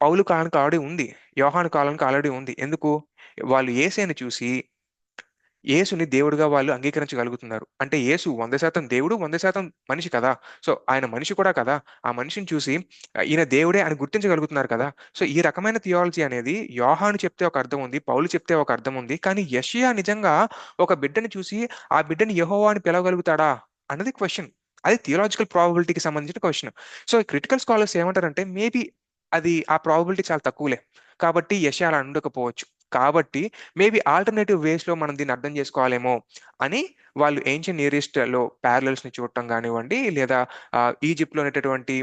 పౌలు కాలానికి ఆల్రెడీ ఉంది, యోహాను కాలానికి ఆల్రెడీ ఉంది. ఎందుకు, వాళ్ళు యేసేని చూసి యేసుని దేవుడిగా వాళ్ళు అంగీకరించగలుగుతున్నారు. అంటే యేసు 100% దేవుడు, 100% మనిషి కదా. సో ఆయన మనిషి కూడా కదా. ఆ మనిషిని చూసి ఈయన దేవుడే అని గుర్తించగలుగుతున్నారు కదా. సో ఈ రకమైన థియాలజీ అనేది యోహాను చెప్తే ఒక అర్థం ఉంది, పౌలు చెప్తే ఒక అర్థం ఉంది. కానీ యెషయా నిజంగా ఒక బిడ్డని చూసి ఆ బిడ్డని యెహోవా అని పిలవగలుగుతాడా అన్నది క్వశ్చన్. అది థియలాజికల్ ప్రాబబిలిటీకి సంబంధించిన క్వశ్చన్. సో క్రిటికల్ స్కాలర్స్ ఏమంటారంటే, మేబీ అది ఆ ప్రాబబిలిటీ చాలా తక్కువలే, కాబట్టి యెషయా అలా ఉండకపోవచ్చు. కాబట్టి మేబీ ఆల్టర్నేటివ్ వేస్ లో మనం దీన్ని అర్థం చేసుకోవాలేమో అని వాళ్ళు ఏన్షియన్ నియర్ ఈస్ట్ లో ప్యారలల్స్ ని చూడటం కానివ్వండి, లేదా ఈజిప్ట్ లో ఉన్నటువంటి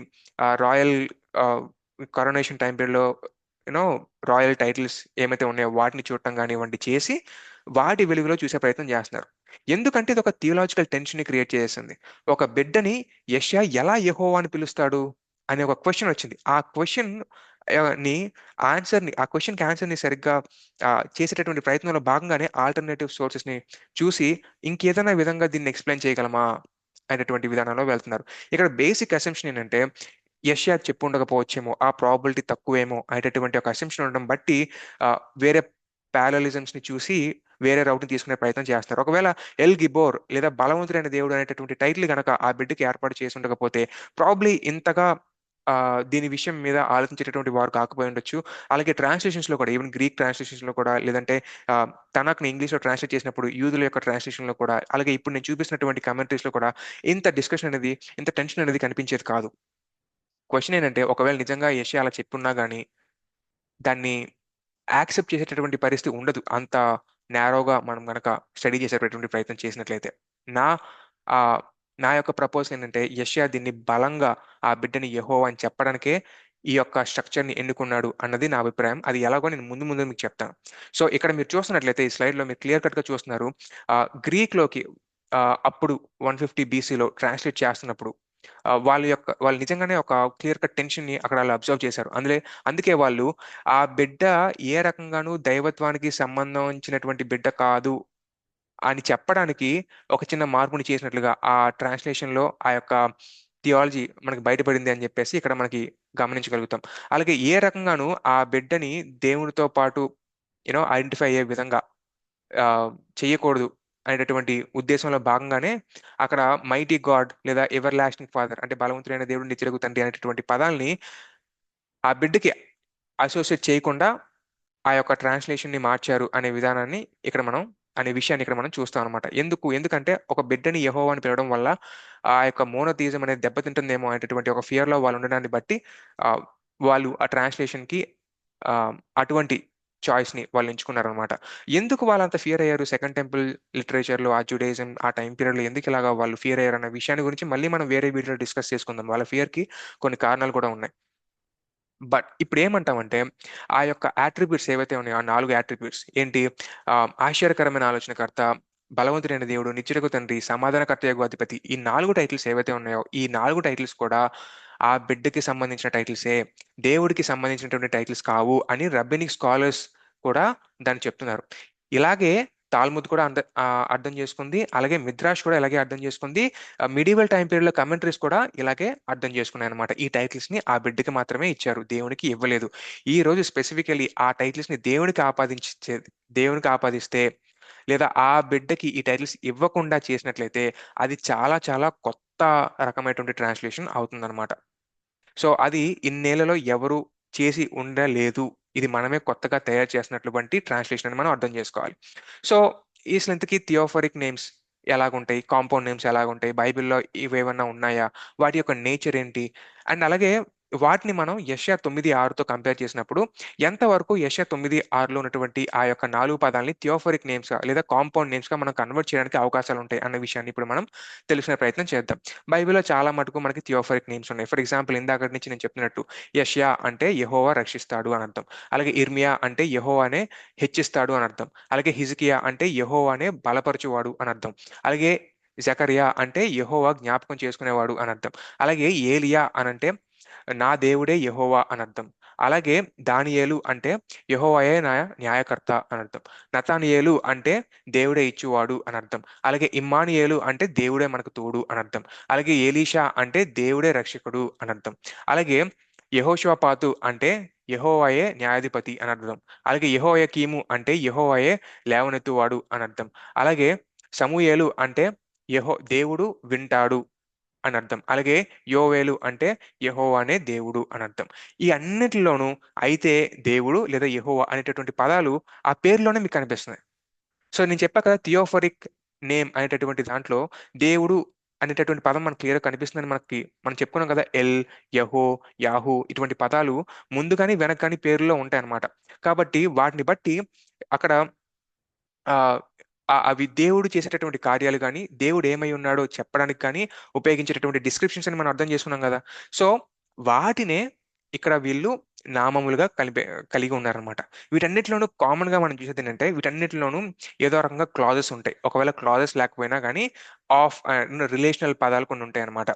రాయల్ కరోనేషన్ టైం పీరియడ్ లో యూనో రాయల్ టైటిల్స్ ఏమైతే ఉన్నాయో వాటిని చూడటం కానివ్వండి చేసి వాటి వెలుగులో చూసే ప్రయత్నం చేస్తున్నారు. ఎందుకంటే ఇది ఒక థియలాజికల్ టెన్షన్ ని క్రియేట్ చేసింది. ఒక బిడ్డని యెషయా ఎలా యెహోవా అని పిలుస్తాడు అనే ఒక క్వశ్చన్ వచ్చింది. ఆ క్వశ్చన్ ని ఆ క్వశ్చన్ కి ఆన్సర్ ని సరిగ్గా చేసేటటువంటి ప్రయత్నంలో భాగంగానే ఆల్టర్నేటివ్ సోర్సెస్ ని చూసి ఇంకేదైనా విధంగా దీన్ని ఎక్స్ప్లెయిన్ చేయగలమా అనేటువంటి విధానంలో వెళ్తున్నారు. ఇక్కడ బేసిక్ అసెంప్షన్ ఏంటంటే యెషయా చెప్పు ఉండకపోవచ్చేమో, ఆ ప్రాబిలిటీ తక్కువేమో అనేటటువంటి ఒక అసెంప్షన్ ఉండడం బట్టి ఆ, వేరే ప్యారలిజమ్స్ ని చూసి వేరే రౌట్ ని తీసుకునే ప్రయత్నం చేస్తారు. ఒకవేళ ఎల్ గిబోర్ లేదా బలవంతుడైన దేవుడు అనేటటువంటి టైటిల్ గనక ఆ బిడ్డకి ఏర్పాటు చేసి ఉండకపోతే ప్రాబ్లీ ఇంతగా దీని విషయం మీద ఆలోచించేటటువంటి వారు కాకపోయి ఉండొచ్చు. అలాగే ట్రాన్స్లేషన్స్ లో కూడా, ఈవెన్ గ్రీక్ ట్రాన్స్లేషన్స్ లో కూడా, లేదంటే ఆ, తనకుని ఇంగ్లీష్ లో ట్రాన్స్లేట్ చేసినప్పుడు యూదుల యొక్క ట్రాన్స్లేషన్ లో కూడా, అలాగే ఇప్పుడు నేను చూపిస్తున్నటువంటి కమెంటరీస్ లో కూడా ఇంత డిస్కషన్ అనేది, ఇంత టెన్షన్ అనేది కనిపించేది కాదు. క్వశ్చన్ ఏంటంటే, ఒకవేళ నిజంగా యెషయా అలా చెప్పున్నా గానీ దాన్ని యాక్సెప్ట్ చేసేటటువంటి పరిస్థితి ఉండదు, అంత నేరోగా మనం గనక స్టడీ చేసేటటువంటి ప్రయత్నం చేసినట్లయితే. నా ఆ నా యొక్క ప్రపోజల్ ఏంటంటే, యెషయా దీన్ని బలంగా ఆ బిడ్డని యెహోవా అని చెప్పడానికే ఈ యొక్క స్ట్రక్చర్ ని ఎన్నుకున్నాడు అన్నది నా అభిప్రాయం. అది ఎలాగో నేను ముందు ముందు మీకు చెప్తాను. సో ఇక్కడ మీరు చూస్తున్నట్లయితే ఈ స్లైడ్ లో మీరు క్లియర్ కట్ గా చూస్తున్నారు, గ్రీక్ లోకి అప్పుడు 150 బీసీలో ట్రాన్స్లేట్ చేస్తున్నప్పుడు వాళ్ళు నిజంగానే ఒక క్లియర్ కట్ టెన్షన్ ని అక్కడ వాళ్ళు అబ్జర్వ్ చేశారు. అందుకే వాళ్ళు ఆ బిడ్డ ఏ రకంగానూ దైవత్వానికి సంబంధించినటువంటి బిడ్డ కాదు అని చెప్పడానికి ఒక చిన్న మార్పుని చేసినట్లుగా ఆ ట్రాన్స్లేషన్ లో ఆ యొక్క థియాలజీ మనకి బయటపడింది అని చెప్పేసి ఇక్కడ మనకి గమనించగలుగుతాం. అలాగే ఏ రకంగానూ ఆ బిడ్డని దేవునితో పాటు ఐడెంటిఫై అయ్యే విధంగా ఆ, చేయకూడదు అనేటటువంటి ఉద్దేశంలో భాగంగానే అక్కడ మైటీ గాడ్ లేదా ఎవర్ లాస్టింగ్ ఫాదర్, అంటే బలవంతుడైన దేవుడు, నిత్యుడగు తండ్రి అనేటటువంటి పదాల్ని ఆ బిడ్డకి అసోసియేట్ చేయకుండా ఆ యొక్క ట్రాన్స్లేషన్ ని మార్చారు అనే విధానాన్ని ఇక్కడ మనం అనే విషయాన్ని ఇక్కడ మనం చూస్తాం అనమాట. ఎందుకంటే ఒక బిడ్డని యెహోవా అని పిలవడం వల్ల ఆ యొక్క మోనోథియిజం అనేది దెబ్బతింటుందేమో అనేటటువంటి ఒక ఫియర్ లో వాళ్ళు ఉండడాన్ని బట్టి ఆ, వాళ్ళు ఆ ట్రాన్స్లేషన్ కి ఆ, అటువంటి చాయిస్ ని వాళ్ళు ఎంచుకున్నారనమాట. ఎందుకు వాళ్ళంత ఫియర్ అయ్యారు సెకండ్ టెంపుల్ లిటరేచర్ లో, ఆ జుడైజం ఆ టైం పీరియడ్ లో ఎందుకు ఇలాగా వాళ్ళు ఫియర్ అయ్యారు అన్న విషయాన్ని గురించి మళ్ళీ మనం వేరే వీడియోలో డిస్కస్ చేసుకుందాం. వాళ్ళ ఫియర్ కి కొన్ని కారణాలు కూడా ఉన్నాయి. బట్ ఇప్పుడు ఏమంటామంటే, ఆ యొక్క యాట్రిబ్యూట్స్ ఏవైతే ఉన్నాయో, ఆ 4 యాట్రిబ్యూట్స్ ఏంటి, ఆ, ఆశ్చర్యకరమైన ఆలోచనకర్త, బలవంతుడైన దేవుడు, నిత్యుడగు తండ్రి, సమాధానకర్తయగు అధిపతి, ఈ 4 టైటిల్స్ ఏవైతే ఉన్నాయో ఈ 4 టైటిల్స్ కూడా ఆ బిడ్డకి సంబంధించిన టైటిల్సే, దేవుడికి సంబంధించినటువంటి టైటిల్స్ కావు అని రబ్బినిక్ స్కాలర్స్ కూడా దాన్ని చెప్తున్నారు. ఇలాగే తాల్ముద్ కూడా అర్థం చేసుకుంది, అలాగే మిద్రాష్ కూడా ఇలాగే అర్థం చేసుకుంది. మిడివల్ టైం పీరియడ్ లో కమెంటరీస్ కూడా ఇలాగే అర్థం చేసుకున్నాయి అనమాట. ఈ టైటిల్స్ ని ఆ బిడ్డకి మాత్రమే ఇచ్చారు, దేవునికి ఇవ్వలేదు. ఈ రోజు స్పెసిఫికలీ ఆ టైటిల్స్ ని దేవునికి ఆపాదిస్తే, లేదా ఆ బిడ్డకి ఈ టైటిల్స్ ఇవ్వకుండా చేసినట్లయితే అది చాలా చాలా కొత్త రకమైనటువంటి ట్రాన్స్లేషన్ అవుతుందన్నమాట. సో అది ఇన్నేళ్లలో ఎవరు చేసి ఉండలేదు, ఇది మనమే కొత్తగా తయారు చేసినటువంటి ట్రాన్స్లేషన్ అని మనం అర్థం చేసుకోవాలి. సో ఈ ఇంతకీ థియోఫరిక్ నేమ్స్ ఎలాగుంటాయి, కాంపౌండ్ నేమ్స్ ఎలాగుంటాయి, బైబిల్లో ఇవేమన్నా ఉన్నాయా, వాటి యొక్క నేచర్ ఏంటి, అండ్ అలాగే వాటిని మనం యెషయా 9:6తో కంపేర్ చేసినప్పుడు ఎంతవరకు యెషయా 9:6లో ఉన్నటువంటి ఆ యొక్క 4 పదాలని థియోఫరిక్ నేమ్స్ లేదా కాంపౌండ్ నేమ్స్ గా మనం కన్వర్ట్ చేయడానికి అవకాశాలు ఉంటాయి అన్న విషయాన్ని ఇప్పుడు మనం తెలిసిన ప్రయత్నం చేద్దాం. బైబిల్లో చాలా మటుకు మనకి థియోఫరిక్ నేమ్స్ ఉన్నాయి. ఫర్ ఎగ్జాంపుల్ ఇందాక నుంచి నేను చెప్పినట్టు యెషయా అంటే యెహోవా రక్షిస్తాడు అని అర్థం, అలాగే ఇర్మియా అంటే యెహోవానే హెచ్చిస్తాడు అని అర్థం, అలాగే హిజ్కియా అంటే యెహోవానే బలపరచువాడు అని అర్థం, అలాగే జకరియా అంటే యెహోవా జ్ఞాపకం చేసుకునేవాడు అని అర్థం, అలాగే ఏలియా అనంటే నా దేవుడే యెహోవా అని అర్థం, అలాగే దానియేలు అంటే యెహోవాయే నా న్యాయకర్త అని అర్థం, నతానియేలు అంటే దేవుడే ఇచ్చువాడు అని అర్థం, అలాగే ఇమ్మానుయేలు అంటే దేవుడే మనకు తోడు అని అర్థం, అలాగే ఏలీషా అంటే దేవుడే రక్షకుడు అని అర్థం, అలాగే యెహోషాపాతు అంటే యెహోవాయే న్యాయాధిపతి అని అర్థం, అలాగే యెహోయాకీము అంటే యెహోవాయే లేవనెత్తువాడు అని అర్థం, అలాగే సమూయేలు అంటే దేవుడు వింటాడు అని అర్థం, అలాగే యోవేలు అంటే యెహోవానే దేవుడు అని అర్థం. ఈ అన్నిటిలోనూ అయితే దేవుడు లేదా యెహోవా అనేటటువంటి పదాలు ఆ పేరులోనే మీకు కనిపిస్తున్నాయి. సో నేను చెప్పా కదా, థియోఫరిక్ నేమ్ అనేటటువంటి దాంట్లో దేవుడు అనేటటువంటి పదం మనకు క్లియర్ కనిపిస్తుందని మనం చెప్పుకున్నాం కదా. ఎల్, యహో, యాహూ ఇటువంటి పదాలు ముందు కానీ వెనక కానీ పేరులో ఉంటాయన్నమాట. కాబట్టి వాటిని బట్టి అక్కడ ఆ అవి దేవుడు చేసేటటువంటి కార్యాలు కానీ, దేవుడు ఏమై ఉన్నాడో చెప్పడానికి కానీ ఉపయోగించేటటువంటి డిస్క్రిప్షన్స్ అని మనం అర్థం చేసుకున్నాం కదా. సో వాటినే ఇక్కడ వీళ్ళు నామములుగా కలిగి ఉన్నారనమాట. వీటన్నిటిలోనూ కామన్ గా మనం చూసేది ఏంటంటే, వీటన్నిటిలోనూ ఏదో రకంగా క్లాజెస్ ఉంటాయి. ఒకవేళ క్లాజెస్ లేకపోయినా కానీ ఆఫ్ రిలేషనల్ పదాలు కొన్ని ఉంటాయి అనమాట.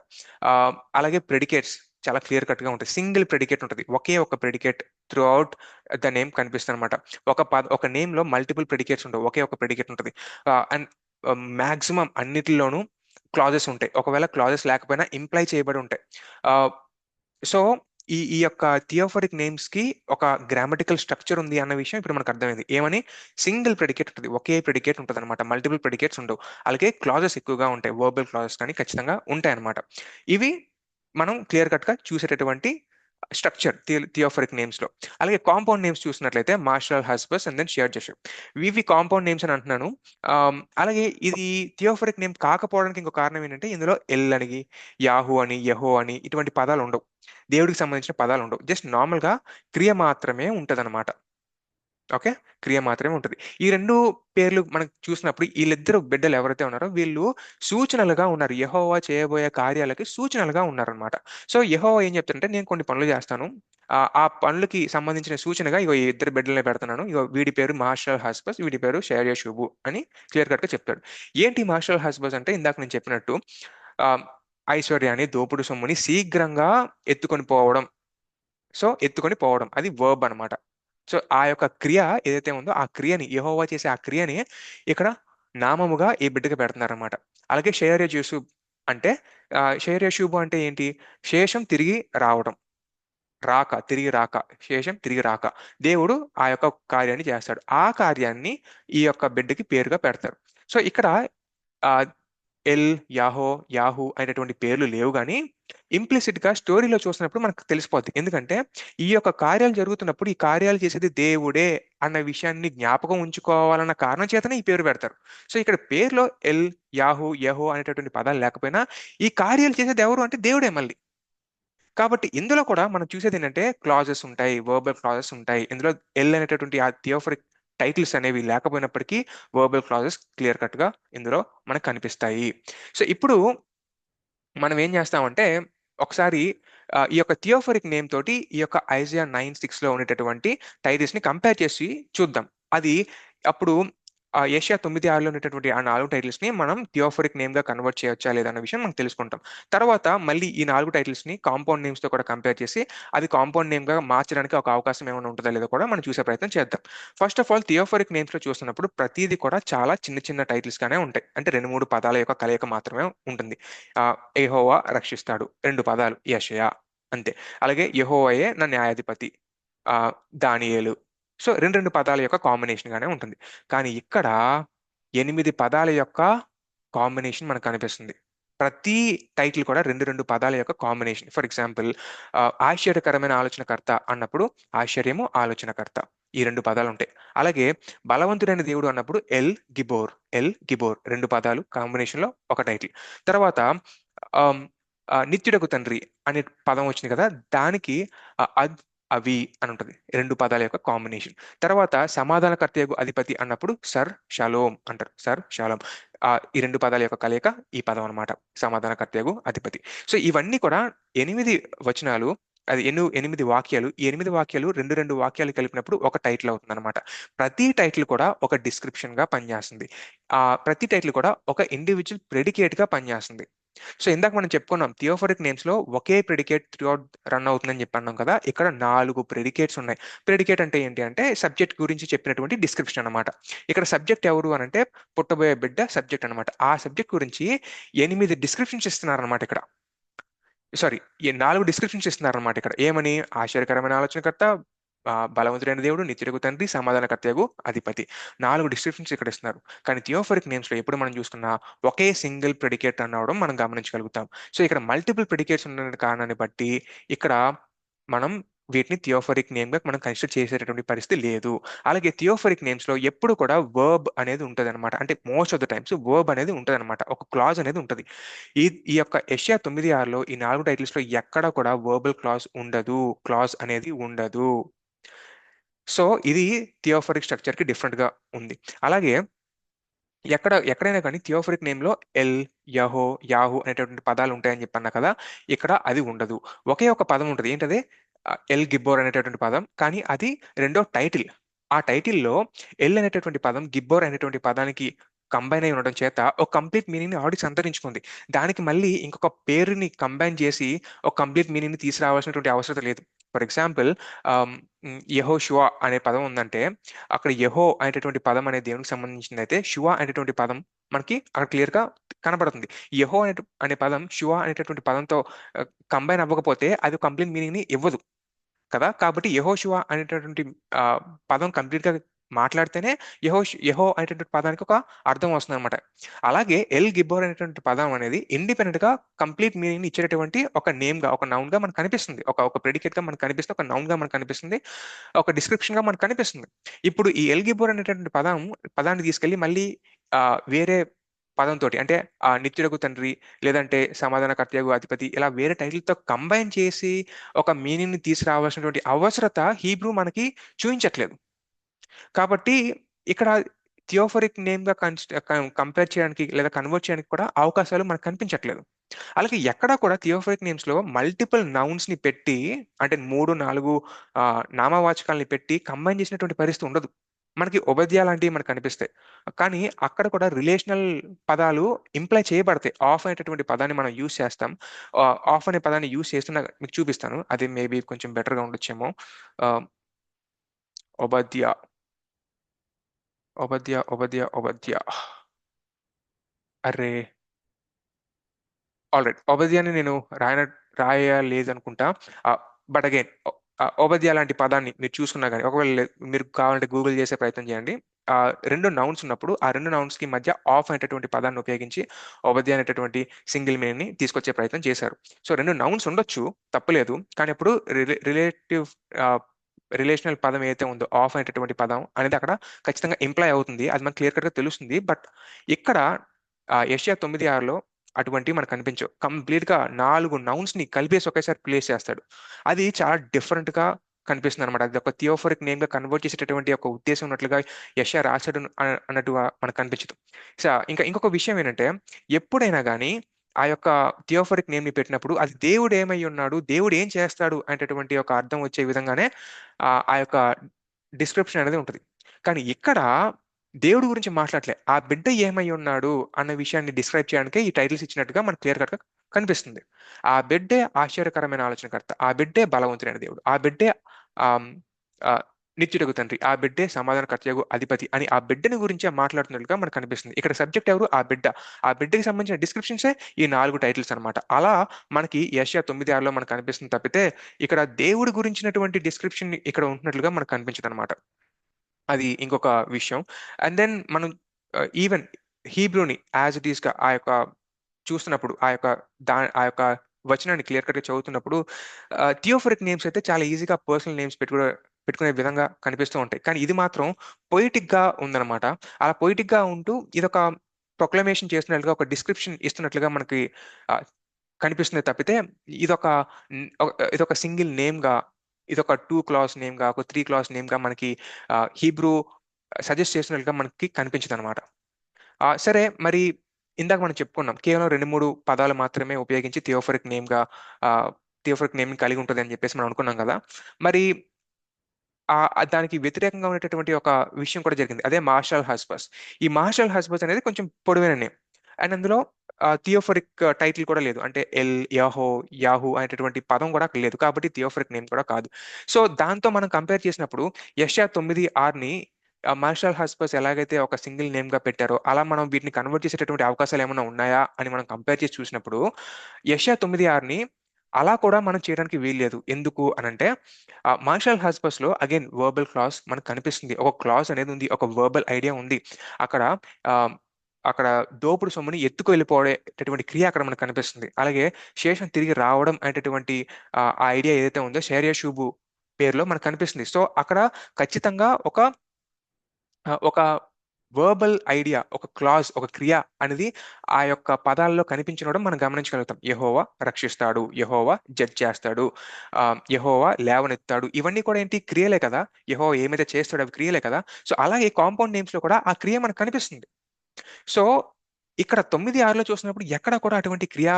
అలాగే ప్రెడికేట్స్ చాలా క్లియర్ కట్ గా ఉంటాయి. సింగిల్ ప్రెడికేట్ ఉంటుంది, ఒకే ఒక predicate through out the name కనిపిస్తుంది అనమాట. ఒక నేమ్ లో మల్టిపుల్ ప్రెడికేట్స్ ఉంటాయి, ఒకే ఒక ప్రెడికేట్ ఉంటుంది. అండ్ మాక్సిమం అన్నిటిలోనూ క్లాజెస్ ఉంటాయి, ఒకవేళ క్లాజెస్ లేకపోయినా ఇంప్లై చేయబడి ఉంటాయి. సో ఈ ఈ యొక్క థియోఫరిక్ నేమ్స్ కి ఒక గ్రామటికల్ స్ట్రక్చర్ ఉంది అన్న విషయం ఇప్పుడు మనకు అర్థమైంది. ఏమని? సింగిల్ ప్రెడికేట్ ఉంటుంది, ఒకే ప్రెడికేట్ ఉంటుంది అనమాట, మల్టిపుల్ ప్రెడికేట్స్ ఉండవు. అలాగే క్లాజెస్ ఎక్కువగా ఉంటాయి, వర్బల్ క్లాజెస్ కానీ ఖచ్చితంగా ఉంటాయి అనమాట. ఇవి మనం క్లియర్ కట్ గా చూసేటటువంటి స్ట్రక్చర్ థియోఫరిక్ నేమ్స్ లో. అలాగే కాంపౌండ్ నేమ్స్ చూసినట్లయితే మార్షల్, హస్బస్ అండ్ దెన్ షేర్ జషప్, ఇవి కాంపౌండ్ నేమ్స్ అని అంటున్నాను. అలాగే ఇది థియోఫరిక్ నేమ్ కాకపోవడానికి ఇంకో కారణం ఏంటంటే, ఇందులో ఎల్ అని, యాహూ అని, యహో అని ఇటువంటి పదాలు ఉండవు, దేవుడికి సంబంధించిన పదాలు ఉండవు. జస్ట్ నార్మల్ గా క్రియ మాత్రమే ఉంటదన్నమాట. ఓకే, క్రియ మాత్రమే ఉంటుంది. ఈ రెండు పేర్లు మనం చూసినప్పుడు వీళ్ళిద్దరు బిడ్డలు ఎవరైతే ఉన్నారో వీళ్ళు సూచనలుగా ఉన్నారు, యెహోవా చేయబోయే కార్యాలకి సూచనలుగా ఉన్నారనమాట. సో యెహోవా ఏం చెప్తారంటే, నేను కొన్ని పనులు చేస్తాను, ఆ పనులకి సంబంధించిన సూచనగా ఇగో ఈ ఇద్దరు బిడ్డలనే పెడుతున్నాను, ఇగో వీడి పేరు మార్షల్ హస్బస్, వీడి పేరు షేర్య షుబు అని క్లియర్ కట్ గా చెప్తాడు. ఏంటి మార్షల్ హస్బస్ అంటే, ఇందాక నేను చెప్పినట్టు ఆ ఐశ్వర్యాన్ని, దోపుడు సొమ్ముని శీఘ్రంగా ఎత్తుకొని పోవడం. సో ఎత్తుకొని పోవడం అది వర్బ్ అన్నమాట. సో ఆ యొక్క క్రియ ఏదైతే ఉందో ఆ క్రియని, యెహోవా చేసే ఆ క్రియని ఇక్కడ నామముగా ఈ బిడ్డకి పెడుతున్నారన్నమాట. అలాగే షేర్ యశూబ్ అంటే, షేర్ యశూబు అంటే ఏంటి? శేషం తిరిగి రావడం, తిరిగి రాక, శేషం తిరిగి రాక, దేవుడు ఆ యొక్క కార్యాన్ని చేస్తాడు, ఆ కార్యాన్ని ఈ యొక్క బిడ్డకి పేరుగా పెడతారు. సో ఇక్కడ ఆ ఎల్, యాహూ అనేటటువంటి పేర్లు లేవు, కానీ ఇంప్లిసిట్ గా స్టోరీలో చూసినప్పుడు మనకు తెలిసిపోద్ది. ఎందుకంటే ఈ యొక్క కార్యాలు జరుగుతున్నప్పుడు ఈ కార్యాలు చేసేది దేవుడే అన్న విషయాన్ని జ్ఞాపకం ఉంచుకోవాలన్న కారణం చేతనే ఈ పేరు పెడతారు. సో ఇక్కడ పేరులో ఎల్, యహో అనేటటువంటి పదాలు లేకపోయినా ఈ కార్యాలు చేసేది ఎవరు అంటే దేవుడే మళ్ళీ. కాబట్టి ఇందులో కూడా మనం చూసేది ఏంటంటే, క్లాజెస్ ఉంటాయి, వర్బల్ క్లాజెస్ ఉంటాయి. ఇందులో ఎల్ అనేటటువంటి ఆ థియోఫరిక్ టైటిల్స్ అనేవి లేకపోయినప్పటికీ వర్బల్ క్లాజెస్ క్లియర్ కట్ గా ఇందులో మనకు కనిపిస్తాయి. సో ఇప్పుడు మనం ఏం చేస్తామంటే, ఒకసారి ఈ యొక్క థియోఫరిక్ నేమ్ తోటి ఈ యొక్క ఐజియా 9:6 లో ఉండేటటువంటి టైటిల్స్ ని కంపేర్ చేసి చూద్దాం. అది అప్పుడు ఆ ఏషియా 9:6లో ఉన్నటువంటి ఆ 4 టైటిల్స్ ని మనం థియోఫరిక్ నేమ్ గా కన్వర్ట్ చేయొచ్చా లేదా అన్న విషయం మనం తెలుసుకుంటాం. తర్వాత మళ్ళీ ఈ 4 టైటిల్స్ ని కాంపౌండ్ నేమ్స్ తో కూడా కంపేర్ చేసి అది కాంపౌండ్ నేమ్ గా మార్చడానికి ఒక అవకాశం ఏమైనా ఉంటుందా లేదో కూడా మనం చూసే ప్రయత్నం చేద్దాం. ఫస్ట్ ఆఫ్ ఆల్ థియోఫరిక్ నేమ్స్ లో చూస్తున్నప్పుడు ప్రతిదీ కూడా చాలా చిన్న చిన్న టైటిల్స్ గానే ఉంటాయి. అంటే 2-3 పదాల యొక్క కలయిక మాత్రమే ఉంటుంది. ఆ యెహోవా రక్షిస్తాడు 2 పదాలు యెషయా అంతే. అలాగే యెహోవాయే నా న్యాయాధిపతి ఆ దానియేలు. సో రెండు రెండు పదాల యొక్క కాంబినేషన్ గానే ఉంటుంది. కానీ ఇక్కడ 8 పదాల యొక్క కాంబినేషన్ మనకు కనిపిస్తుంది. ప్రతి టైటిల్ కూడా రెండు రెండు పదాల యొక్క కాంబినేషన్. ఫర్ ఎగ్జాంపుల్ ఆశ్చర్యకరమైన ఆలోచనకర్త అన్నప్పుడు ఆశ్చర్యము ఆలోచనకర్త ఈ రెండు పదాలు ఉంటాయి. అలాగే బలవంతుడైన దేవుడు అన్నప్పుడు ఎల్ గిబోర్ రెండు పదాలు కాంబినేషన్ లో ఒక టైటిల్. తర్వాత ఆమ్, నిత్యుడకు తండ్రి అనే పదం వచ్చింది కదా, దానికి అద్ అవి అని ఉంటుంది రెండు పదాల యొక్క కాంబినేషన్. తర్వాత సమాధానకర్తయగు అధిపతి అన్నప్పుడు సర్ షలోం అంటారు, సర్ షలోం. ఈ రెండు పదాల యొక్క కలయిక ఈ పదం అన్నమాట, సమాధానకర్తయగు అధిపతి. సో ఇవన్నీ కూడా 8 వచనాలు, అది 8 వాక్యాలు. ఈ 8 వాక్యాలు రెండు రెండు వాక్యాలు కలిపినప్పుడు ఒక టైటిల్ అవుతుంది అనమాట. ప్రతి టైటిల్ కూడా ఒక డిస్క్రిప్షన్ గా పనిచేస్తుంది. ప్రతి టైటిల్ కూడా ఒక ఇండివిజువల్ ప్రెడికేట్ గా పనిచేస్తుంది. సో ఇందాక మనం చెప్పుకున్నాం థియోఫరిక్ నేమ్స్ లో ఒకే ప్రెడికేట్ త్రూఅవుట్ రన్ అవుతుందని చెప్పి అన్నాం కదా. ఇక్కడ 4 ప్రెడికేట్స్ ఉన్నాయి. ప్రెడికేట్ అంటే ఏంటి అంటే సబ్జెక్ట్ గురించి చెప్పినటువంటి డిస్క్రిప్షన్ అన్నమాట. ఇక్కడ సబ్జెక్ట్ ఎవరు అని అంటే పుట్టబోయే బిడ్డ సబ్జెక్ట్ అన్నమాట. ఆ సబ్జెక్ట్ గురించి 8 డిస్క్రిప్షన్స్ ఇస్తున్నారు అనమాట ఇక్కడ. సారీ, ఈ 4 డిస్క్రిప్షన్స్ ఇస్తున్నారన్నమాట ఇక్కడ. ఏమని? ఆశ్చర్యకరమైన ఆలోచనకర్త, బలవంతుడైన దేవుడు, నిత్యుడగు తండ్రి, సమాధానకర్తయగు అధిపతి. 4 డిస్క్రిప్షన్స్ ఇక్కడ ఇస్తున్నారు. కానీ థియోఫరిక్ నేమ్స్ లో ఎప్పుడు మనం చూసుకున్నా ఒకే సింగిల్ ప్రెడికేట్ రన్ అవడం మనం గమనించగలుగుతాం. సో ఇక్కడ మల్టిపుల్ ప్రెడికేట్స్ ఉన్న కారణాన్ని బట్టి ఇక్కడ మనం వీటిని థియోఫరిక్ నేమ్ గా మనం కన్సిడర్ చేసేటటువంటి పరిస్థితి లేదు. అలాగే థియోఫరిక్ నేమ్స్ లో ఎప్పుడు కూడా వర్బ్ అనేది ఉంటది అనమాట. అంటే most of the times verb అనేది ఉంటది అనమాట, ఒక క్లాజ్ అనేది ఉంటది. ఈ ఈ యొక్క ఏషియా 9:6లో ఈ 4 టైటిల్స్ లో ఎక్కడ కూడా వర్బల్ క్లాజ్ అనేది ఉండదు. సో ఇది థియోఫరిక్ స్ట్రక్చర్ కి డిఫరెంట్ గా ఉంది. అలాగే ఎక్కడైనా కానీ థియోఫరిక్ నేమ్ లో ఎల్, యాహూ అనేటటువంటి పదాలు ఉంటాయని చెప్పన్నా కదా. ఇక్కడ అది ఉండదు. ఒకే ఒక పదం ఉంటుంది. ఏంటది? ఎల్ గిబ్బోర్ అనేటటువంటి పదం. కానీ అది రెండో టైటిల్. ఆ టైటిల్లో ఎల్ అనేటటువంటి పదం గిబ్బోర్ అనేటువంటి పదానికి కంబైన్ అయి ఉండడం చేత ఒక కంప్లీట్ మీనింగ్ ని ఆల్రెడీ సంతరించుకుంది. దానికి మళ్ళీ ఇంకొక పేరుని కంబైన్ చేసి ఒక కంప్లీట్ మీనింగ్ ని తీసుకురావాల్సినటువంటి అవసరం లేదు. ఫర్ ఎగ్జాంపుల్ యెహోషువ అనే పదం ఉందంటే అక్కడ యెహో అనేటటువంటి పదం అనే దేవునికి సంబంధించింది అయితే షువా అనేటటువంటి పదం మనకి అక్కడ క్లియర్ గా కనబడుతుంది. యెహో అనే పదం షువా అనేటటువంటి పదంతో కంబైన్ అవ్వకపోతే అది కంప్లీట్ మీనింగ్ ని ఇవ్వదు కదా. కాబట్టి యెహోషువ అనేటటువంటి ఆ, పదం కంప్లీట్ గా మాట్లాడితేనే యెహో అనేటటువంటి పదానికి ఒక అర్థం వస్తుంది అనమాట. అలాగే ఎల్ గిబ్బోర్ అనేటువంటి పదం అనేది ఇండిపెండెంట్ గా కంప్లీట్ మీనింగ్ ని ఇచ్చేటటువంటి ఒక నేమ్ గా, ఒక నౌన్ గా మనకు కనిపిస్తుంది. ఒక ప్రెడికేట్ గా మనకు కనిపిస్తుంది, ఒక నౌన్ గా మనకు కనిపిస్తుంది, ఒక డిస్క్రిప్షన్ గా మనకు కనిపిస్తుంది. ఇప్పుడు ఈ ఎల్ గిబ్బోర్ అనేటటువంటి పదాన్ని తీసుకెళ్లి మళ్ళీ వేరే పదంతో అంటే నిత్యుడగు తండ్రి లేదంటే సమాధానకర్తయగు అధిపతి ఇలా వేరే టైటిల్ తో కంబైన్ చేసి ఒక మీనింగ్ ని తీసుకురావాల్సినటువంటి అవసరత హీబ్రూ మనకి చూపించట్లేదు. కాబట్టి ఇక్కడ థియోఫరిక్ నేమ్ గా కంపేర్ చేయడానికి లేదా కన్వర్ట్ చేయడానికి కూడా అవకాశాలు మనకు కనిపించట్లేదు. అలాగే ఎక్కడా కూడా థియోఫరిక్ నేమ్స్ లో మల్టిపుల్ నౌన్స్ ని పెట్టి అంటే 3-4 నామవాచకాలని పెట్టి కంబైన్ చేసినటువంటి పరిస్థితి ఉండదు. మనకి ఉపధ్యాయ లాంటివి మనకు కనిపిస్తాయి. కానీ అక్కడ కూడా రిలేషనల్ పదాలు ఇంప్లై చేయబడతాయి. ఆఫ్ అనేటటువంటి పదాన్ని మనం యూజ్ చేస్తాం. ఆఫ్ అనే పదాన్ని యూజ్ చేస్తున్నా మీకు చూపిస్తాను, అది మేబీ కొంచెం బెటర్ గా ఉండొచ్చేమో. ఆ, ఉపధ్య ఉపధ్య అరే, ఆల్రైట్ ఒబదియాని నేను రాయలేదు అనుకుంటా. బట్ అగైన్ ఒబదియా లాంటి పదాన్ని మీరు చూసుకున్నా కానీ ఒకవేళ మీరు కావాలంటే గూగుల్ చేసే ప్రయత్నం చేయండి. ఆ రెండు నౌన్స్ ఉన్నప్పుడు ఆ రెండు నౌన్స్ కి మధ్య ఆఫ్ అనేటటువంటి పదాన్ని ఉపయోగించి ఒబదియా అనేటటువంటి సింగిల్ మీనింగ్ ని తీసుకొచ్చే ప్రయత్నం చేశారు. సో రెండు నౌన్స్ ఉండొచ్చు, తప్పలేదు. కానీ ఇప్పుడు రిలేటివ్ రిలేషనల్ పదం ఏదైతే ఉందో ఆఫ్ అనేటటువంటి పదం అనేది అక్కడ ఖచ్చితంగా ఎంప్లాయ్ అవుతుంది, అది మనకు క్లియర్ కట్ గా తెలుస్తుంది. బట్ ఇక్కడ ఏషియా 9:6లో అటువంటివి మనకు కనిపించవు. కంప్లీట్ గా 4 నౌన్స్ ని కలిపేసి ఒకేసారి ప్లేస్ చేస్తాడు. అది చాలా డిఫరెంట్ గా కనిపిస్తుంది అనమాట. అది ఒక థియోఫరిక్ నేమ్ గా కన్వర్ట్ చేసేటటువంటి ఒక ఉద్దేశం ఉన్నట్లుగా యెషయా రాశాడు అన్నట్టుగా మనకు కనిపించదు. సో ఇంకొక విషయం ఏంటంటే ఎప్పుడైనా కానీ ఆ యొక్క థియోఫరిక్ నేమ్ ని పెట్టినప్పుడు అది దేవుడు ఏమై ఉన్నాడు, దేవుడు ఏం చేస్తాడు అనేటటువంటి ఒక అర్థం వచ్చే విధంగానే ఆ యొక్క డిస్క్రిప్షన్ అనేది ఉంటుంది. కానీ ఇక్కడ దేవుడి గురించి మాట్లాడలే, ఆ బిడ్డ ఏమై ఉన్నాడు అన్న విషయాన్ని డిస్క్రైబ్ చేయడానికే ఈ టైటిల్స్ ఇచ్చినట్టుగా మనకు క్లియర్ కట్ గా కనిపిస్తుంది. ఆ బిడ్డే ఆశ్చర్యకరమైన ఆలోచనకర్త, ఆ బిడ్డే బలవంతుడైన దేవుడు, ఆ బిడ్డే ఆ ఆ, నిత్యుడగు తండ్రి, ఆ బిడ్డే సమాధానకర్తయగు అధిపతి అని ఆ బిడ్డని గురించే మాట్లాడుతున్నట్టుగా మనకు కనిపిస్తుంది. ఇక్కడ సబ్జెక్ట్ ఎవరు? ఆ బిడ్డ. ఆ బిడ్డకి సంబంధించిన డిస్క్రిప్షన్సే ఈ 4 టైటిల్స్ అన్నమాట. అలా మనకి యెషయా 9:6లో మనకు కనిపిస్తుంది తప్పితే ఇక్కడ దేవుడి గురించినటువంటి డిస్క్రిప్షన్ ఇక్కడ ఉంటున్నట్లుగా మనకు కనిపించదు అనమాట. అది ఇంకొక విషయం. అండ్ దెన్ మనం ఈవెన్ హీబ్రూని యాజ్ ఇట్ ఈస్ గా ఆ యొక్క చూస్తున్నప్పుడు, ఆ యొక్క వచనాన్ని క్లియర్ కట్ గా చదువుతున్నప్పుడు థియోఫరిక్ నేమ్స్ అయితే చాలా ఈజీగా పర్సనల్ నేమ్స్ పెట్టుకునే విధంగా కనిపిస్తూ ఉంటాయి. కానీ ఇది మాత్రం పొయిటిక్ గా ఉందన్నమాట. అలా పొయిటిక్ గా ఉంటూ ఇదొక ప్రొక్లమేషన్ చేస్తున్నట్లుగా, ఒక డిస్క్రిప్షన్ ఇస్తున్నట్లుగా మనకి ఆ, కనిపిస్తుంది తప్పితే ఇదొక ఇదొక సింగిల్ నేమ్ గా, ఇదొక 2 క్లాస్ నేమ్ గా, ఒక 3 క్లాస్ నేమ్ గా మనకి హీబ్రూ సజెస్ట్ చేసినట్లుగా మనకి కనిపించదు అనమాట. సరే, మరి ఇందాక మనం చెప్పుకున్నాం కేవలం 2-3 పదాలు మాత్రమే ఉపయోగించి థియోఫరిక్ నేమ్ కలిగి ఉంటుంది అని చెప్పేసి మనం అనుకున్నాం కదా. మరి దానికి వ్యతిరేకంగా ఉండేటటువంటి ఒక విషయం కూడా జరిగింది. అదే మార్షల్ హస్బస్. ఈ మార్షల్ హస్బస్ అనేది కొంచెం పొడవైన నేమ్. అండ్ అందులో థియోఫరిక్ టైటిల్ కూడా లేదు. అంటే యాహూ అనేటటువంటి పదం కూడా అక్కడ లేదు. కాబట్టి థియోఫరిక్ నేమ్ కూడా కాదు. సో దాంతో మనం కంపేర్ చేసినప్పుడు యెషయా 9:6ని మార్షల్ హస్బస్ ఎలాగైతే ఒక సింగిల్ నేమ్ గా పెట్టారో, అలా మనం వీటిని కన్వర్ట్ చేసేటటువంటి అవకాశాలు ఏమైనా ఉన్నాయా అని మనం కంపేర్ చేసి చూసినప్పుడు యెషయా 9:6ని అలా కూడా మనం చేయడానికి వీల్లేదు. ఎందుకు అనంటే మార్షల్ హస్బస్ లో అగైన్ వర్బల్ క్లాస్ మనకు కనిపిస్తుంది. ఒక క్లాస్ అనేది ఉంది, ఒక వర్బల్ ఐడియా ఉంది. అక్కడ ఆ, అక్కడ దోపుడు సొమ్ముని ఎత్తుకు వెళ్ళిపోయేటటువంటి క్రియ అక్కడ మనకు కనిపిస్తుంది. అలాగే శేషం తిరిగి రావడం అనేటటువంటి ఆ ఐడియా ఏదైతే ఉందో షేర్య షూబు పేరులో మనకు కనిపిస్తుంది. సో అక్కడ ఖచ్చితంగా ఒక వర్బల్ ఐడియా, ఒక క్లాజ్, ఒక క్రియ అనేది ఆ యొక్క పదాల్లో కనిపించడం మనం గమనించగలుగుతాం. యెహోవా రక్షిస్తాడు, యెహోవా జడ్జ్ చేస్తాడు, ఆ, యెహోవా లేవనెత్తాడు, ఇవన్నీ కూడా ఏంటి? క్రియలే కదా. యెహోవా ఏమైతే చేస్తాడో అవి క్రియలే కదా. సో అలాగే కాంపౌండ్ నేమ్స్ లో కూడా ఆ క్రియ మనకు కనిపిస్తుంది. సో ఇక్కడ 9:6లో చూసినప్పుడు ఎక్కడ కూడా అటువంటి క్రియ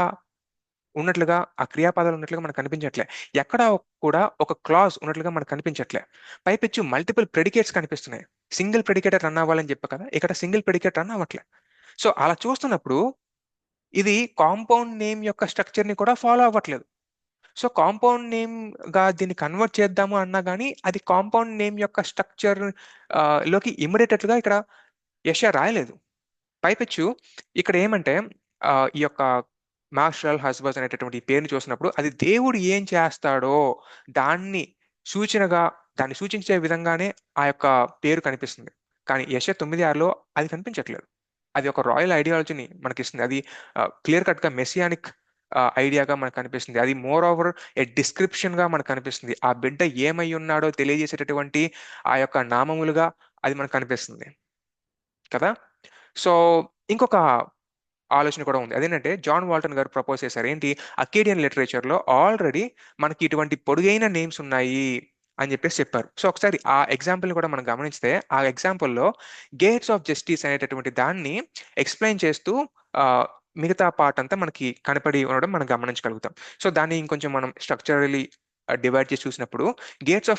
ఉన్నట్లుగా, ఆ క్రియాపదాలు ఉన్నట్లుగా మనకు కనిపించట్లే. ఎక్కడ కూడా ఒక క్లాజ్ ఉన్నట్లుగా మనకు కనిపించట్లే. పైపెచ్చు మల్టిపుల్ ప్రెడికేట్స్ కనిపిస్తున్నాయి. సింగిల్ ప్రెడికేటర్ రన్ అవ్వాలని చెప్పా కదా, ఇక్కడ సింగిల్ ప్రెడికేట్ రన్ అవ్వట్లే. సో అలా చూస్తున్నప్పుడు ఇది కాంపౌండ్ నేమ్ యొక్క స్ట్రక్చర్ ని కూడా ఫాలో అవ్వట్లేదు. సో కాంపౌండ్ నేమ్ గా దీన్ని కన్వర్ట్ చేద్దాము అన్నా కానీ అది కాంపౌండ్ నేమ్ యొక్క స్ట్రక్చర్ లోకి ఇమిడేటట్లుగా ఇక్కడ యెషయా రాయలేదు. పైపెచ్చు ఇక్కడ ఏమంటే ఈ యొక్క మార్షల్ హస్బస్ అనేటటువంటి ఈ పేరుని చూసినప్పుడు అది దేవుడు ఏం చేస్తాడో దాన్ని సూచనగా, దాన్ని సూచించే విధంగానే ఆ యొక్క పేరు కనిపిస్తుంది. కానీ యెషయా 9:6లో అది కనిపించట్లేదు. అది ఒక రాయల్ ఐడియాలజీని మనకిస్తుంది. అది క్లియర్ కట్ గా మెసియానిక్ ఐడియాగా మనకు కనిపిస్తుంది. అది మోర్ ఓవర్ ఏ డిస్క్రిప్షన్ గా మనకు కనిపిస్తుంది. ఆ బిడ్డ ఏమై ఉన్నాడో తెలియజేసేటటువంటి ఆ యొక్క నామములుగా అది మనకు కనిపిస్తుంది కదా. సో ఇంకొక ఆలోచన కూడా ఉంది. అదేంటంటే జాన్ వాల్టన్ గారు ప్రపోజ్ చేశారు. ఏంటి? అకేడియన్ లిటరేచర్ లో ఆల్రెడీ మనకి ఇటువంటి పొడుగైన నేమ్స్ ఉన్నాయి అని చెప్పేసి చెప్పారు. సో ఒకసారి ఆ ఎగ్జాంపుల్ కూడా మనం గమనిస్తే, ఆ ఎగ్జాంపుల్లో గేట్స్ ఆఫ్ జస్టిస్ అనేటటువంటి దాన్ని ఎక్స్ప్లెయిన్ చేస్తూ ఆ, మిగతా పార్ట్ అంతా మనకి కనపడి ఉండడం మనం గమనించగలుగుతాం. సో దాన్ని ఇంకొంచెం మనం స్ట్రక్చరలీ డివైడ్ చేసి చూసినప్పుడు గేట్స్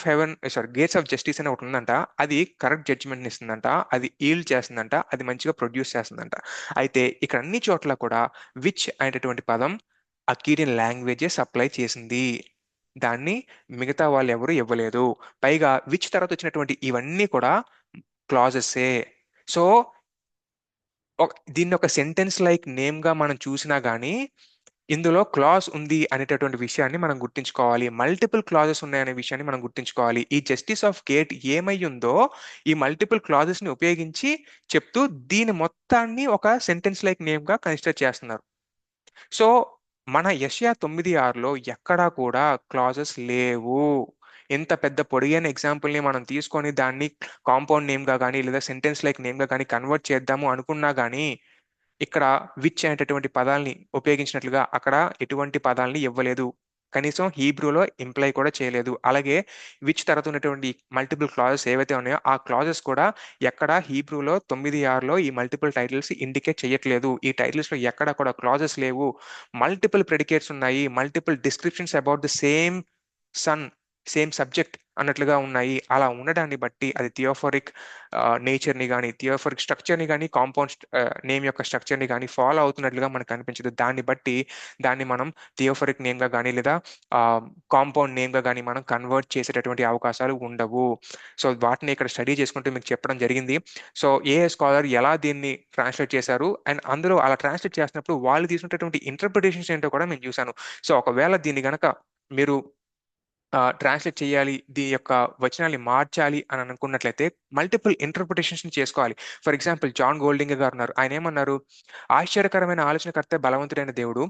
ఆఫ్ జస్టిస్ అని ఒకటి ఉందంట. అది కరెక్ట్ జడ్జిమెంట్ ఇస్తుందంట, అది ఈల్డ్ చేస్తుందంట, అది మంచిగా ప్రొడ్యూస్ చేస్తుందంట. అయితే ఇక్కడ అన్ని చోట్ల కూడా విచ్ అనేటటువంటి పదం అకీడియన్ లాంగ్వేజే సప్లై చేసింది. దాన్ని మిగతా వాళ్ళు ఎవరు ఇవ్వలేదు. పైగా విచ్ తర్వాత వచ్చినటువంటి ఇవన్నీ కూడా క్లాజెసే. సో దీన్ని ఒక సెంటెన్స్ లైక్ నేమ్ గా మనం చూసినా గానీ ఇందులో క్లాజ్ ఉంది అనేటటువంటి విషయాన్ని మనం గుర్తుంచుకోవాలి. మల్టిపుల్ క్లాజెస్ ఉన్నాయనే విషయాన్ని మనం గుర్తుంచుకోవాలి. ఈ జస్టిస్ ఆఫ్ గేట్ ఏమై ఉందో ఈ మల్టిపుల్ క్లాజెస్ ని ఉపయోగించి చెప్తూ దీని మొత్తాన్ని ఒక సెంటెన్స్ లైక్ నేమ్ గా కన్సిడర్ చేస్తున్నారు. సో మన యెషయా 9:6లో ఎక్కడా కూడా క్లాజెస్ లేవు. ఎంత పెద్ద పొడిగైన ఎగ్జాంపుల్ ని మనం తీసుకొని దాన్ని కాంపౌండ్ నేమ్ గా కానీ లేదా సెంటెన్స్ లైక్ నేమ్ గా కానీ కన్వర్ట్ చేద్దాము అనుకున్నా కానీ ఇక్కడ విచ్ అనేటటువంటి పదాల్ని ఉపయోగించినట్లుగా అక్కడ ఎటువంటి పదాల్ని ఇవ్వలేదు. కనీసం హీబ్రూలో ఇంప్లై కూడా చేయలేదు. అలాగే విచ్ తర్వాత ఉన్నటువంటి మల్టిపుల్ క్లాజెస్ ఏవైతే ఉన్నాయో ఆ క్లాజెస్ కూడా ఎక్కడ హీబ్రూలో 9:6లో ఈ మల్టిపుల్ టైటిల్స్ ఇండికేట్ చేయట్లేదు. ఈ టైటిల్స్ లో ఎక్కడ కూడా క్లాజెస్ లేవు. మల్టిపుల్ ప్రెడికేట్స్ ఉన్నాయి, multiple descriptions about the same sun same subject అన్నట్లుగా ఉన్నాయి. అలా ఉండడాన్ని బట్టి అది థియోఫోరిక్ నేచర్ని కానీ, థియోఫోరిక్ స్ట్రక్చర్ని కానీ, కాంపౌండ్ నేమ్ యొక్క స్ట్రక్చర్ని కానీ ఫాలో అవుతున్నట్లుగా మనకు కనిపించదు. దాన్ని బట్టి దాన్ని మనం థియోఫోరిక్ నేమ్గా కానీ లేదా కాంపౌండ్ నేమ్గా కానీ మనం కన్వర్ట్ చేసేటటువంటి అవకాశాలు ఉండవు. సో వాటిని ఇక్కడ స్టడీ చేసుకుంటూ మీకు చెప్పడం జరిగింది. సో ఏ స్కాలర్ ఎలా దీన్ని ట్రాన్స్లేట్ చేశారు అండ్ అందులో అలా ట్రాన్స్లేట్ చేసినప్పుడు వాళ్ళు తీసుకున్నటువంటి ఇంటర్ప్రిటేషన్స్ ఏంటో కూడా నేను చూశాను. సో ఒకవేళ దీన్ని గనక మీరు ట్రాన్స్లేట్ చేయాలి, దీని యొక్క వచనాల్ని మార్చాలి అని అనుకున్నట్లయితే మల్టిపుల్ ఇంటర్ప్రిటేషన్స్ చేసుకోవాలి. ఫర్ ఎగ్జాంపుల్ జాన్ గోల్డింగ్ గారు ఉన్నారు. ఆయన ఏమన్నారు? ఆశ్చర్యకరమైన ఆలోచనకర్త బలవంతుడైన దేవుడు,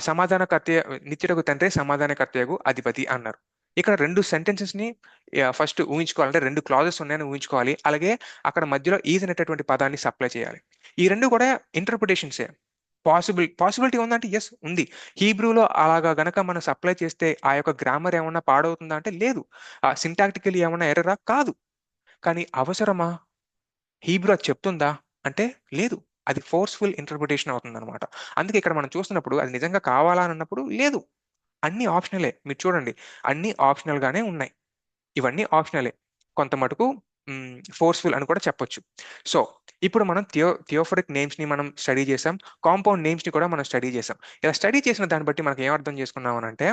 సమాధానకర్త, నిత్యుడగు తండ్రి సమాధానకర్తయగు అధిపతి అన్నారు. ఇక్కడ రెండు సెంటెన్సెస్ ని ఫస్ట్ ఊహించుకోవాలి. అంటే రెండు క్లాజెస్ ఉన్నాయని ఊహించుకోవాలి. అలాగే అక్కడ మధ్యలో ఈజ్ అనేటటువంటి పదాన్ని సప్లై చేయాలి. ఈ రెండు కూడా ఇంటర్ప్రిటేషన్సే. పాసిబిలిటీ ఉందంటే ఎస్ ఉంది. హీబ్రూలో అలాగా గనక మనం సప్లై చేస్తే ఆ యొక్క గ్రామర్ ఏమన్నా పాడవుతుందా అంటే లేదు. సింటాక్టికల్ ఏమన్నా ఎర్రరా కాదు. కానీ అవసరమా? హీబ్రూ అది చెప్తుందా అంటే లేదు. అది ఫోర్స్ఫుల్ ఇంటర్ప్రిటేషన్ అవుతుంది అనమాట. అందుకే ఇక్కడ మనం చూస్తున్నప్పుడు అది నిజంగా కావాలా అని అన్నప్పుడు లేదు. అన్ని ఆప్షనలే. మీరు చూడండి, అన్ని ఆప్షనల్ గానే ఉన్నాయి. ఇవన్నీ ఆప్షనలే. కొంత మటుకు ఫోర్స్ఫుల్ అని కూడా చెప్పొచ్చు. సో ఇప్పుడు మనం థియోఫరిక్ నేమ్స్ ని మనం స్టడీ చేసాం. కాంపౌండ్ నేమ్స్ ని కూడా మనం స్టడీ చేసాం. ఇలా స్టడీ చేసిన దాన్ని బట్టి మనకి ఏం అర్థం చేసుకున్నాం అని అంటే,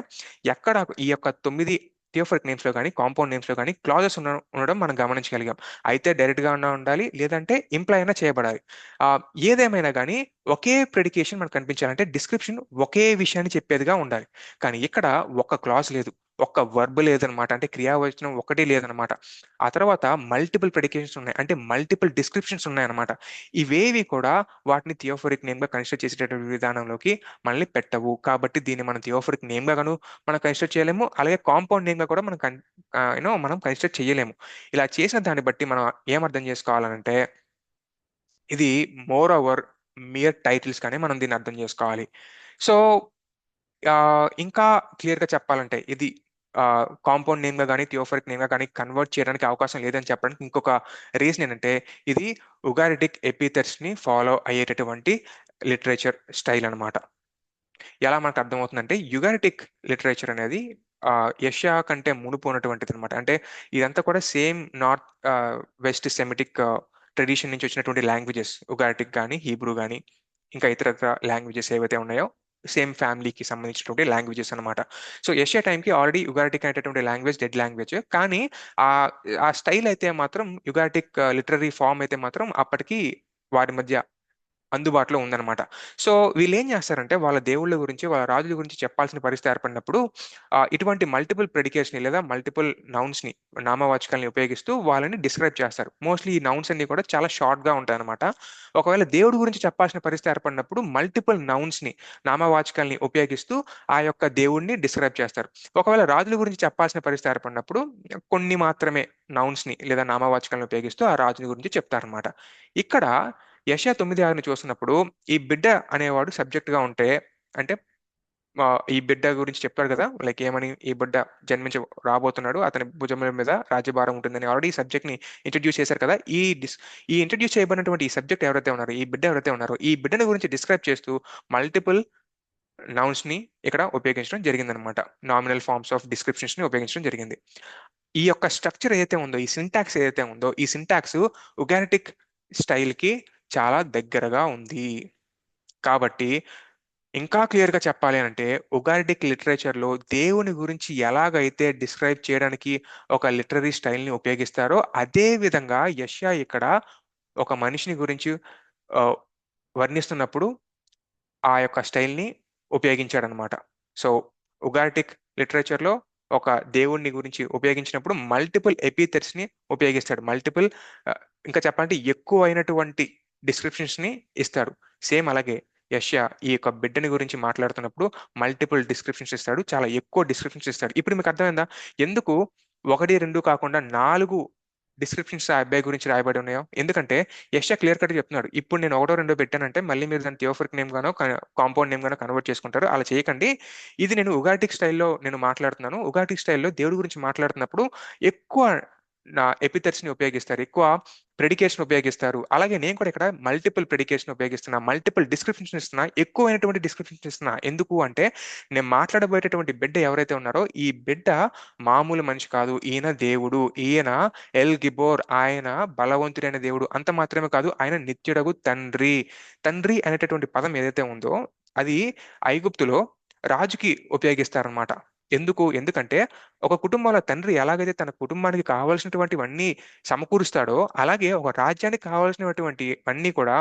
ఎక్కడ ఈ యొక్క 9 థియోఫరిక్ నేమ్స్ లో కానీ కాంపౌండ్ నేమ్స్ లో కానీ క్లాజెస్ ఉండడం మనం గమనించగలిగాం. అయితే డైరెక్ట్ గా ఉన్నా ఉండాలి, లేదంటే ఇంప్లై అయినా చేయబడాలి. ఆ, ఏదేమైనా కానీ ఒకే ప్రెడికేషన్ మనకు కనిపించాలంటే డిస్క్రిప్షన్ ఒకే విషయాన్ని చెప్పేదిగా ఉండాలి. కానీ ఇక్కడ ఒక్క క్లాజ్ లేదు, ఒక్క వర్బ్ లేదనమాట. అంటే క్రియావచనం ఒకటి లేదనమాట. ఆ తర్వాత మల్టిపుల్ ప్రెడికేషన్స్ ఉన్నాయి, అంటే మల్టిపుల్ డిస్క్రిప్షన్స్ ఉన్నాయన్నమాట. ఇవేవి కూడా వాటిని థియోఫోరిక్ నేమ్ గా కన్సిడర్ చేసేటటువంటి విధానంలోకి మనల్ని పెట్టవు. కాబట్టి దీన్ని మనం థియోఫోరిక్ నేమ్ గా గాను మనం కన్సిడర్ చేయలేము, అలాగే కాంపౌండ్ నేమ్ గా కూడా మనం మనం కన్సిడర్ చేయలేము. ఇలా చేసిన దాన్ని బట్టి మనం ఏమర్థం చేసుకోవాలంటే, ఇది మోర్ ఓవర్ మియర్ టైటిల్స్ కానీ మనం దీన్ని అర్థం చేసుకోవాలి. సో ఇంకా క్లియర్ గా చెప్పాలంటే ఇది కాంపౌండ్ నేమ్ గా కానీ థియోఫరిక్ నేమ్ గా కానీ కన్వర్ట్ చేయడానికి అవకాశం లేదని చెప్పడానికి ఇంకొక రీజన్ ఏంటంటే, ఇది ఉగారిటిక్ ఎపిథెట్స్ ని ఫాలో అయ్యేటటువంటి లిటరేచర్ స్టైల్ అన్నమాట. ఎలా మనకు అర్థమవుతుందంటే, యుగారిటిక్ లిటరేచర్ అనేది యెషయా కంటే మునుపు ఉన్నటువంటిది అనమాట. అంటే ఇదంతా కూడా same north west Semitic tradition నుంచి వచ్చినటువంటి లాంగ్వేజెస్. ఉగారిటిక్ కానీ, హీబ్రూ కానీ, ఇంకా ఇతరత్ర లాంగ్వేజెస్ ఏవైతే ఉన్నాయో సేమ్ ఫ్యామిలీకి సంబంధించినటువంటి లాంగ్వేజెస్ అనమాట. సో యెషయా టైంకి ఆల్రెడీ యుగారిటిక్ అనేటటువంటి లాంగ్వేజ్ డెడ్ లాంగ్వేజ్. కానీ ఆ ఆ స్టైల్ అయితే మాత్రం, యుగారిటిక్ లిటరరీ ఫామ్ అయితే మాత్రం అప్పటికి వారి మధ్య అందుబాటులో ఉందన్నమాట. సో వీళ్ళు ఏం చేస్తారంటే, వాళ్ళ దేవుళ్ళ గురించి, వాళ్ళ రాజుల గురించి చెప్పాల్సిన పరిస్థితి ఏర్పడినప్పుడు ఇటువంటి మల్టిపుల్ ప్రెడికేట్స్ ని లేదా మల్టిపుల్ నౌన్స్ ని, నామవాచకాలని ఉపయోగిస్తూ వాళ్ళని డిస్క్రైబ్ చేస్తారు. మోస్ట్లీ ఈ నౌన్స్ అన్ని కూడా చాలా షార్ట్ గా ఉంటాయి అనమాట. ఒకవేళ దేవుడి గురించి చెప్పాల్సిన పరిస్థితి ఏర్పడినప్పుడు మల్టిపుల్ నౌన్స్ ని, నామవాచకాలని ఉపయోగిస్తూ ఆ యొక్క దేవుడిని డిస్క్రైబ్ చేస్తారు. ఒకవేళ రాజుల గురించి చెప్పాల్సిన పరిస్థితి ఏర్పడినప్పుడు కొన్ని మాత్రమే నౌన్స్ ని లేదా నామవాచకాలను ఉపయోగిస్తూ ఆ రాజుని గురించి చెప్తారనమాట. ఇక్కడ యెషయా 9:6 చూస్తున్నప్పుడు ఈ బిడ్డ అనేవాడు సబ్జెక్ట్ గా ఉంటే, అంటే ఈ బిడ్డ గురించి చెప్తాడు కదా, లైక్ ఏమని, ఈ బిడ్డ జన్మించ రాబోతున్నాడు, అతని భుజముల మీద రాజ్యభారం ఉంటుందని ఆల్రెడీ ఈ సబ్జెక్ట్ ని ఇంట్రడ్యూస్ చేశారు కదా. ఈ ఇంట్రడ్యూస్ చేయబడినటువంటి ఈ సబ్జెక్ట్ ఎవరైతే ఉన్నారో, ఈ బిడ్డ ఎవరైతే ఉన్నారో, ఈ బిడ్డని గురించి డిస్క్రైబ్ చేస్తూ మల్టిపుల్ నౌన్స్ ని ఇక్కడ ఉపయోగించడం జరిగిందనమాట. నామినల్ ఫార్మ్స్ ఆఫ్ డిస్క్రిప్షన్స్ ని ఉపయోగించడం జరిగింది. ఈ యొక్క స్ట్రక్చర్ ఏదైతే ఉందో, ఈ సింటాక్స్ ఏదైతే ఉందో, ఈ సింటాక్స్ ఉగారిటిక్ స్టైల్ కి చాలా దగ్గరగా ఉంది. కాబట్టి ఇంకా క్లియర్ గా చెప్పాలి అంటే, ఉగారిటిక్ లిటరేచర్ లో దేవుని గురించి ఎలాగైతే డిస్క్రైబ్ చేయడానికి ఒక లిటరరీ స్టైల్ ని ఉపయోగిస్తారో, అదే విధంగా యెషయా ఇక్కడ ఒక మనిషిని గురించి ఆ, వర్ణిస్తున్నప్పుడు ఆ యొక్క స్టైల్ని ఉపయోగించాడనమాట. సో ఉగాటిక్ లిటరేచర్లో ఒక దేవుణ్ణి గురించి ఉపయోగించినప్పుడు మల్టిపుల్ ఎపిథెట్స్ ని ఉపయోగిస్తాడు. మల్టిపుల్, ఇంకా చెప్పాలంటే ఎక్కువ అయినటువంటి డిస్క్రిప్షన్స్ ని ఇస్తాడు. సేమ్ అలాగే యెషయా ఈ యొక్క బిడ్డని గురించి మాట్లాడుతున్నప్పుడు మల్టిపుల్ డిస్క్రిప్షన్స్ ఇస్తాడు, చాలా ఎక్కువ డిస్క్రిప్షన్స్ ఇస్తాడు. ఇప్పుడు మీకు అర్థమైందా ఎందుకు ఒకటి రెండు కాకుండా 4 డిస్క్రిప్షన్స్ ఆ అబ్బాయి గురించి రాయబడి ఉన్నాయో? ఎందుకంటే యెషయా క్లియర్ కట్ చెప్తున్నాడు, ఇప్పుడు నేను ఒకటో రెండో పెట్టానంటే మళ్ళీ మీరు దాన్ని థియోఫరిక్ నేమ్ గానో కాంపౌండ్ నేమ్ గానో కన్వర్ట్ చేసుకుంటారు. అలా చేయకండి. ఇది నేను ఉగాటిక్ స్టైల్లో నేను మాట్లాడుతున్నాను. ఉగాటిక్ స్టైల్లో దేవుడి గురించి మాట్లాడుతున్నప్పుడు ఎక్కువ నా ఎపిథెట్స్ ని ఉపయోగిస్తారు, ఎక్కువ ప్రెడికేషన్ ఉపయోగిస్తారు. అలాగే నేను కూడా ఇక్కడ మల్టిపుల్ ప్రెడికేషన్ ఉపయోగిస్తున్నా, మల్టిపుల్ డిస్క్రిప్షన్స్ ఇస్తున్నా, ఎక్కువైనటువంటి డిస్క్రిప్షన్స్ ఇస్తున్నా. ఎందుకు అంటే నేను మాట్లాడబోయేటటువంటి బిడ్డ ఎవరైతే ఉన్నారో ఈ బిడ్డ మామూలు మనిషి కాదు, ఈయన దేవుడు, ఈయన ఎల్ గిబోర్, ఆయన బలవంతుడైన దేవుడు. అంత మాత్రమే కాదు, ఆయన నిత్యుడగు తండ్రి. తండ్రి అనేటటువంటి పదం ఏదైతే ఉందో అది ఐగుప్తులో రాజుకి ఉపయోగిస్తారనమాట. ఎందుకంటే ఒక కుటుంబంలో తండ్రి ఎలాగైతే తన కుటుంబానికి కావాల్సినటువంటివన్నీ సమకూరుస్తాడో, అలాగే ఒక రాజ్యానికి కావాల్సినటువంటి అన్నీ కూడా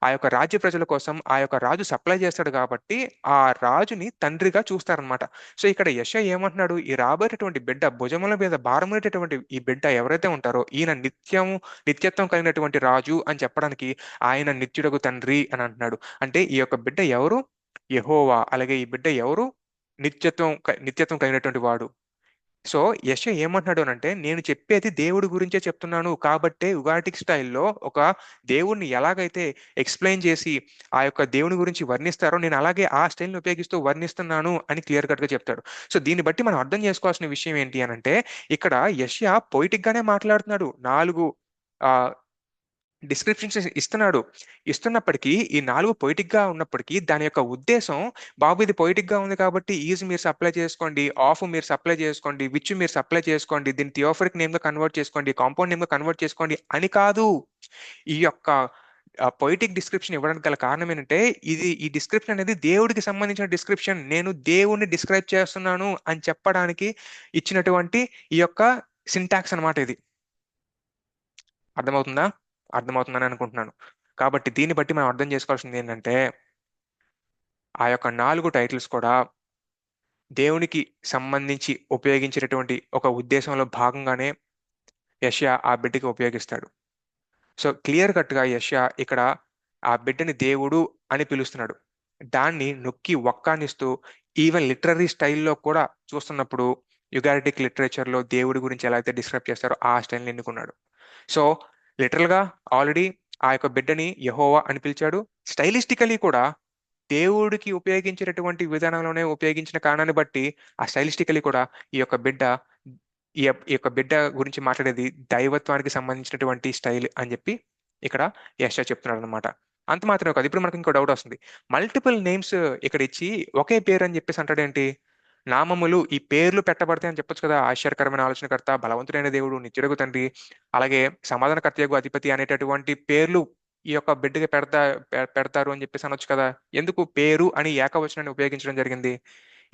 ఆ యొక్క రాజ్య ప్రజల కోసం ఆ యొక్క రాజు సప్లై చేస్తాడు కాబట్టి ఆ రాజుని తండ్రిగా చూస్తారనమాట. సో ఇక్కడ యెషయా ఏమంటున్నాడు, ఈ రాబోయేటటువంటి బిడ్డ భుజముల మీద భారమైనటువంటి ఈ బిడ్డ ఎవరైతే ఉంటారో ఈయన నిత్యత్వం కలిగినటువంటి రాజు అని చెప్పడానికి ఆయన నిత్యుడగు తండ్రి అని అంటున్నాడు. అంటే ఈ యొక్క బిడ్డ ఎవరు? యెహోవా. అలాగే ఈ బిడ్డ ఎవరు? నిత్యత్వం కలిగినటువంటి వాడు. సో యెషయా ఏమంటున్నాడు అనంటే, నేను చెప్పేది దేవుడి గురించే చెప్తున్నాను కాబట్టే ఉగాటిక్ స్టైల్లో ఒక దేవుణ్ణి ఎలాగైతే ఎక్స్ప్లెయిన్ చేసి ఆ యొక్క దేవుని గురించి వర్ణిస్తారో నేను అలాగే ఆ స్టైల్ని ఉపయోగిస్తూ వర్ణిస్తున్నాను అని క్లియర్ కట్ గా చెప్తాడు. సో దీన్ని బట్టి మనం అర్థం చేసుకోవాల్సిన విషయం ఏంటి అనంటే, ఇక్కడ యెషయా పొయిటిక్ గానే మాట్లాడుతున్నాడు. 4 డిస్క్రిప్షన్స్ ఇస్తున్నప్పటికీ ఈ 4 పొయిటిక్ గా ఉన్నప్పటికీ దాని యొక్క ఉద్దేశం, బాబు ఇది పొయిటిక్ గా ఉంది కాబట్టి ఈజ్ మీరు సప్లై చేసుకోండి, ఆఫ్ మీరు సప్లై చేసుకోండి, విచ్ మీరు సప్లై చేసుకోండి, దీన్ని థియోఫరిక్ నేమ్ గా కన్వర్ట్ చేసుకోండి, కాంపౌండ్ నేమ్ గా కన్వర్ట్ చేసుకోండి అని కాదు. ఈ యొక్క పొయిటిక్ డిస్క్రిప్షన్ ఇవ్వడానికి గల కారణం ఏంటంటే ఈ డిస్క్రిప్షన్ అనేది దేవుడికి సంబంధించిన డిస్క్రిప్షన్, నేను దేవుణ్ణి డిస్క్రైబ్ చేస్తున్నాను అని చెప్పడానికి ఇచ్చినటువంటి ఈ యొక్క సింటాక్స్ అన్నమాట ఇది. అర్థమవుతుందా? అర్థమవుతుందని అనుకుంటున్నాను. కాబట్టి దీన్ని బట్టి మనం అర్థం చేసుకోవాల్సింది ఏంటంటే ఆ యొక్క 4 టైటిల్స్ కూడా దేవునికి సంబంధించి ఉపయోగించేటటువంటి ఒక ఉద్దేశంలో భాగంగానే యెషయా ఆ బిడ్డకి ఉపయోగిస్తాడు. సో క్లియర్ కట్ గా యెషయా ఇక్కడ ఆ బిడ్డని దేవుడు అని పిలుస్తున్నాడు. దాన్ని నొక్కి వక్కానిస్తూ ఈవెన్ లిటరరీ స్టైల్లో కూడా చూస్తున్నప్పుడు యుగారిటిక్ లిటరేచర్ లో దేవుడి గురించి ఎలా అయితే డిస్క్రైబ్ చేస్తారో ఆ స్టైల్ని ఎన్నుకున్నాడు. సో లిటరల్ గా ఆల్రెడీ ఆ యొక్క బిడ్డని యెహోవా అని పిలిచాడు. స్టైలిస్టికలీ కూడా దేవుడికి ఉపయోగించేటటువంటి విధానంలోనే ఉపయోగించిన కారణాన్ని బట్టి ఆ స్టైలిస్టికలీ కూడా ఈ యొక్క బిడ్డ ఈ యొక్క బిడ్డ గురించి మాట్లాడేది దైవత్వానికి సంబంధించినటువంటి స్టైల్ అని చెప్పి ఇక్కడ యెషయా చెప్తున్నాడు అనమాట. అంత మాత్రమే కాదు, ఇప్పుడు మనకి ఇంకో డౌట్ వస్తుంది. మల్టిపుల్ నేమ్స్ ఇక్కడ ఇచ్చి ఒకే పేరు అని చెప్పేసి అంటాడేంటి? నామములు, ఈ పేర్లు పెట్టబడతాయి అని చెప్పొచ్చు కదా. ఆశ్చర్యకరమైన ఆలోచనకర్త, బలవంతుడైన దేవుడు, నిత్యుడగు తండ్రి, అలాగే సమాధానకర్తయగు అధిపతి అనేటటువంటి పేర్లు ఈ యొక్క బిడ్డకి పెడతారు అని చెప్పేసి అనొచ్చు కదా. ఎందుకు పేరు అని ఏకవచనాన్ని ఉపయోగించడం జరిగింది?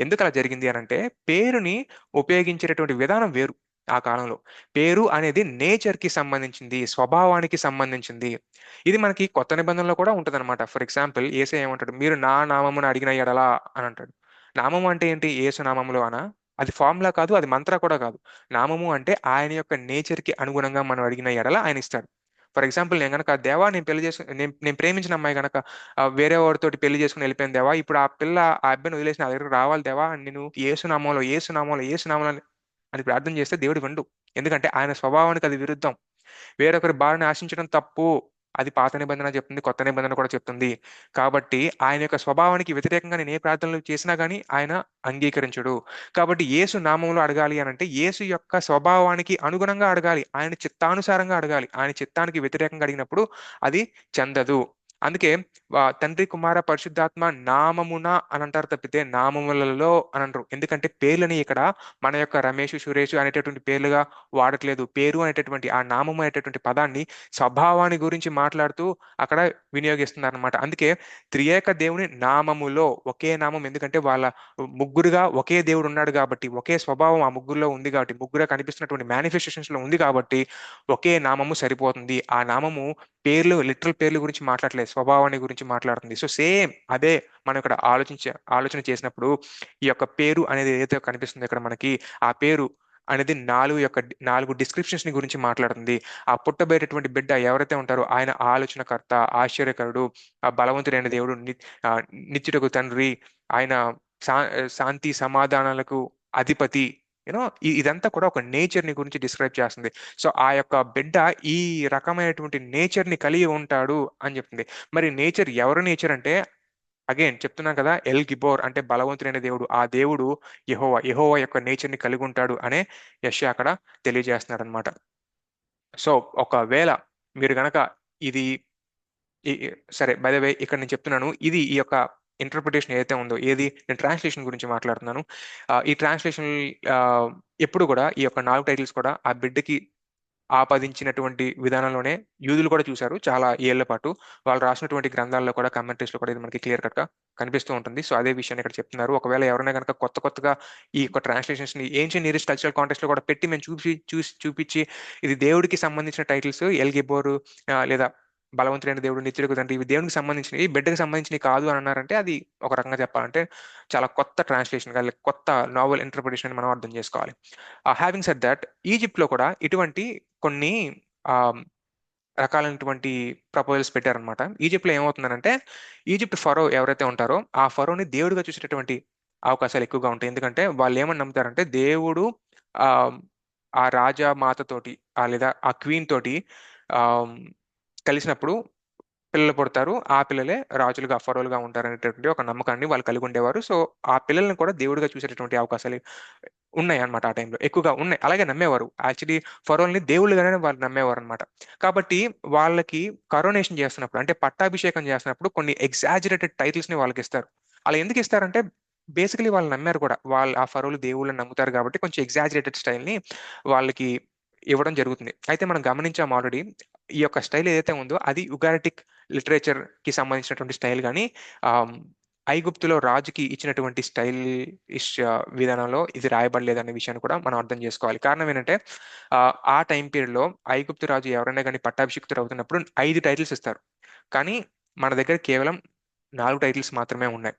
ఎందుకు అలా జరిగింది అని అంటే, పేరుని ఉపయోగించేటటువంటి విధానం వేరు. ఆ కాలంలో పేరు అనేది నేచర్ కి సంబంధించింది, స్వభావానికి సంబంధించింది. ఇది మనకి కొత్త నిబంధనలో కూడా ఉంటదన్నమాట. ఫర్ ఎగ్జాంపుల్ యేసయ్య ఏమంటాడు, మీరు నా నామమును అడిగిన ఎడలా అని అంటాడు. నామము అంటే ఏంటి? యేసు నామములో అనా? అది ఫార్ములా కాదు, అది మంత్ర కూడా కాదు. నామము అంటే ఆయన యొక్క నేచర్ కి అనుగుణంగా మనం అడిగిన ఎడల ఆయన ఇస్తాడు. ఫర్ ఎగ్జాంపుల్ నేను గనక దేవా నేను పెళ్లి చేసుకుని నేను ప్రేమించిన అమ్మాయి గనక వేరే వాడితోటి పెళ్లి చేసుకుని వెళ్ళిపోయింది దేవా, ఇప్పుడు ఆ పిల్ల ఆ అబ్బాయిని వదిలేసి నా దగ్గరకు రావాలి దేవా అని నేను ఏసునామంలో ఏసునామంలో ఏసునామంలో అని ప్రార్థన చేస్తే దేవుడు విండు. ఎందుకంటే ఆయన స్వభావానికి అది విరుద్ధం. వేరొకరి భార్యను ఆశించడం తప్పు. అది పాత నిబంధన చెప్తుంది, కొత్త నిబంధన కూడా చెప్తుంది. కాబట్టి ఆయన యొక్క స్వభావానికి వ్యతిరేకంగా నేను ఏ ప్రార్థనలు చేసినా గానీ ఆయన అంగీకరించడు. కాబట్టి యేసు నామంలో అడగాలి అని అంటే యేసు యొక్క స్వభావానికి అనుగుణంగా అడగాలి, ఆయన చిత్తానుసారంగా అడగాలి. ఆయన చిత్తానికి వ్యతిరేకంగా అడిగినప్పుడు అది చెందదు. అందుకే తండ్రి కుమార పరిశుద్ధాత్మ నామమున అని అంటారు తప్పితే నామములలో అని అంటారు. ఎందుకంటే పేర్లని ఇక్కడ మన యొక్క రమేష్, సురేష్ అనేటటువంటి పేర్లుగా వాడట్లేదు. పేరు అనేటటువంటి ఆ నామము అనేటటువంటి పదాన్ని స్వభావాన్ని గురించి మాట్లాడుతూ అక్కడ వినియోగిస్తున్నారు అనమాట. అందుకే త్రియేక దేవుని నామములో, ఒకే నామం, ఎందుకంటే వాళ్ళ ముగ్గురుగా ఒకే దేవుడు ఉన్నాడు కాబట్టి, ఒకే స్వభావం ఆ ముగ్గురులో ఉంది కాబట్టి, ముగ్గురుగా కనిపిస్తున్నటువంటి మేనిఫెస్టేషన్స్ లో ఉంది కాబట్టి ఒకే నామము సరిపోతుంది. ఆ నామము పేర్లు, లిటరల్ పేర్ల గురించి మాట్లాడలేదు, స్వభావాన్ని గురించి మాట్లాడుతుంది. సో సేమ్ అదే మనం ఇక్కడ ఆలోచన చేసినప్పుడు ఈ యొక్క పేరు అనేది ఏదైతే కనిపిస్తుందో ఇక్కడ మనకి, ఆ పేరు అనేది 4 డిస్క్రిప్షన్స్ ని గురించి మాట్లాడుతుంది. ఆ పుట్టబోయేటటువంటి బిడ్డ ఎవరైతే ఉంటారో ఆయన ఆలోచనకర్త, ఆశ్చర్యకరుడు, ఆ బలవంతుడైన దేవుడు, ఆ, నిత్యుడగు తండ్రి, ఆయన శా శాంతి సమాధానాలకు అధిపతి. యూనో ఇదంతా కూడా ఒక నేచర్ ని గురించి డిస్క్రైబ్ చేస్తుంది. సో ఆ యొక్క బిడ్డ ఈ రకమైనటువంటి నేచర్ ని కలిగి ఉంటాడు అని చెప్తుంది. మరి నేచర్ ఎవరి నేచర్ అంటే, అగైన్ చెప్తున్నాం కదా, ఎల్ గిబోర్ అంటే బలవంతుడైన దేవుడు. ఆ దేవుడు యెహోవా యొక్క నేచర్ ని కలిగి ఉంటాడు అనే యెషయా అక్కడ తెలియజేస్తున్నాడు అనమాట. సో ఒకవేళ మీరు గనక ఇది సరే, బై ద వే ఇక్కడ నేను చెప్తున్నాను, ఇది ఈ యొక్క ఇంటర్ప్రిటేషన్ ఏదైతే ఉందో, ఏది నేను ట్రాన్స్లేషన్ గురించి మాట్లాడుతున్నాను. ఈ ట్రాన్స్లేషన్ ఎప్పుడు కూడా ఈ యొక్క 4 టైటిల్స్ కూడా ఆ బిడ్డకి ఆపాదించినటువంటి విధానంలోనే యూదులు కూడా చూశారు చాలా ఏళ్ల పాటు. వాళ్ళు రాసినటువంటి గ్రంథాల్లో కూడా, commentaries లో కూడా ఇది మనకి క్లియర్ కట్ గా కనిపిస్తూ ఉంటుంది. సో అదే విషయాన్ని ఇక్కడ చెప్తున్నారు. ఒకవేళ ఎవరైనా కనుక కొత్తగా ఈ యొక్క ట్రాన్స్లేషన్స్ ని ఏన్షియన్ నియరెస్ట్ కల్చరల్ కాంటెక్స్ట్ లో కూడా పెట్టి మేము చూపించి ఇది దేవుడికి సంబంధించిన టైటిల్స్, ఎల్ గిబోర్ లేదా బలవంతుడైన దేవుడు, నిత్యుడు తండ్రి, ఇవి దేవునికి సంబంధించినవి, బిడ్డకి సంబంధించినవి కాదు అని అన్నారంటే అది ఒక రకంగా చెప్పాలంటే చాలా కొత్త ట్రాన్స్లేషన్ గా, కొత్త నావెల్ ఇంటర్ప్రిటేషన్ అని మనం అర్థం చేసుకోవాలి. హ్యావింగ్ సెడ్ దట్, ఈజిప్ట్ లో కూడా ఇటువంటి కొన్ని ఆ, రకాలైనటువంటి ప్రపోజల్స్ పెట్టారనమాట. ఈజిప్ట్ లో ఏమవుతుందంటే, ఈజిప్ట్ ఫరో ఎవరైతే ఉంటారో ఆ ఫరోని దేవుడిగా చూసేటటువంటి అవకాశాలు ఎక్కువగా ఉంటాయి. ఎందుకంటే వాళ్ళు ఏమని నమ్ముతారంటే, దేవుడు ఆ ఆ రాజా మాతతోటి, లేదా ఆ క్వీన్ తోటి ఆ కలిసినప్పుడు పిల్లలు పుడతారు. ఆ పిల్లలే రాజులుగా, ఫరోలుగా ఉంటారనేటటువంటి ఒక నమ్మకాన్ని వాళ్ళు కలిగి ఉండేవారు. సో ఆ పిల్లల్ని కూడా దేవుడిగా చూసేటటువంటి అవకాశాలు ఉన్నాయి అన్నమాట. ఆ టైంలో ఎక్కువగా ఉన్నాయి. అలాగే నమ్మేవారు. యాక్చువల్లీ ఫరోల్ని దేవుళ్ళుగానే వాళ్ళు నమ్మేవారు అనమాట. కాబట్టి వాళ్ళకి కరోనేషన్ చేస్తున్నప్పుడు, అంటే పట్టాభిషేకం చేస్తున్నప్పుడు కొన్ని ఎగ్జాజరేటెడ్ టైటిల్స్ ని వాళ్ళకి ఇస్తారు. అలా ఎందుకు ఇస్తారంటే, బేసికలీ వాళ్ళు నమ్మారు కూడా. వాళ్ళు ఆ ఫరోలు దేవుళ్ళని నమ్ముతారు కాబట్టి కొంచెం ఎగ్జాజరేటెడ్ స్టైల్ ని వాళ్ళకి ఇవ్వడం జరుగుతుంది. అయితే మనం గమనించాం ఆల్రెడీ, ఈ యొక్క స్టైల్ ఏదైతే ఉందో అది యుగారిటిక్ లిటరేచర్ కి సంబంధించినటువంటి స్టైల్ కానీ, ఐగుప్తులో రాజుకి ఇచ్చినటువంటి స్టైల్ ఇష్ విధానంలో ఇది రాయబడలేదనే విషయాన్ని కూడా మనం అర్థం చేసుకోవాలి. కారణం ఏంటంటే, ఆ ఆ టైం పీరియడ్ లో ఐగుప్తు రాజు ఎవరైనా కానీ పట్టాభిషిక్తులు అవుతున్నప్పుడు 5 టైటిల్స్ ఇస్తారు. కానీ మన దగ్గర కేవలం 4 టైటిల్స్ మాత్రమే ఉన్నాయి.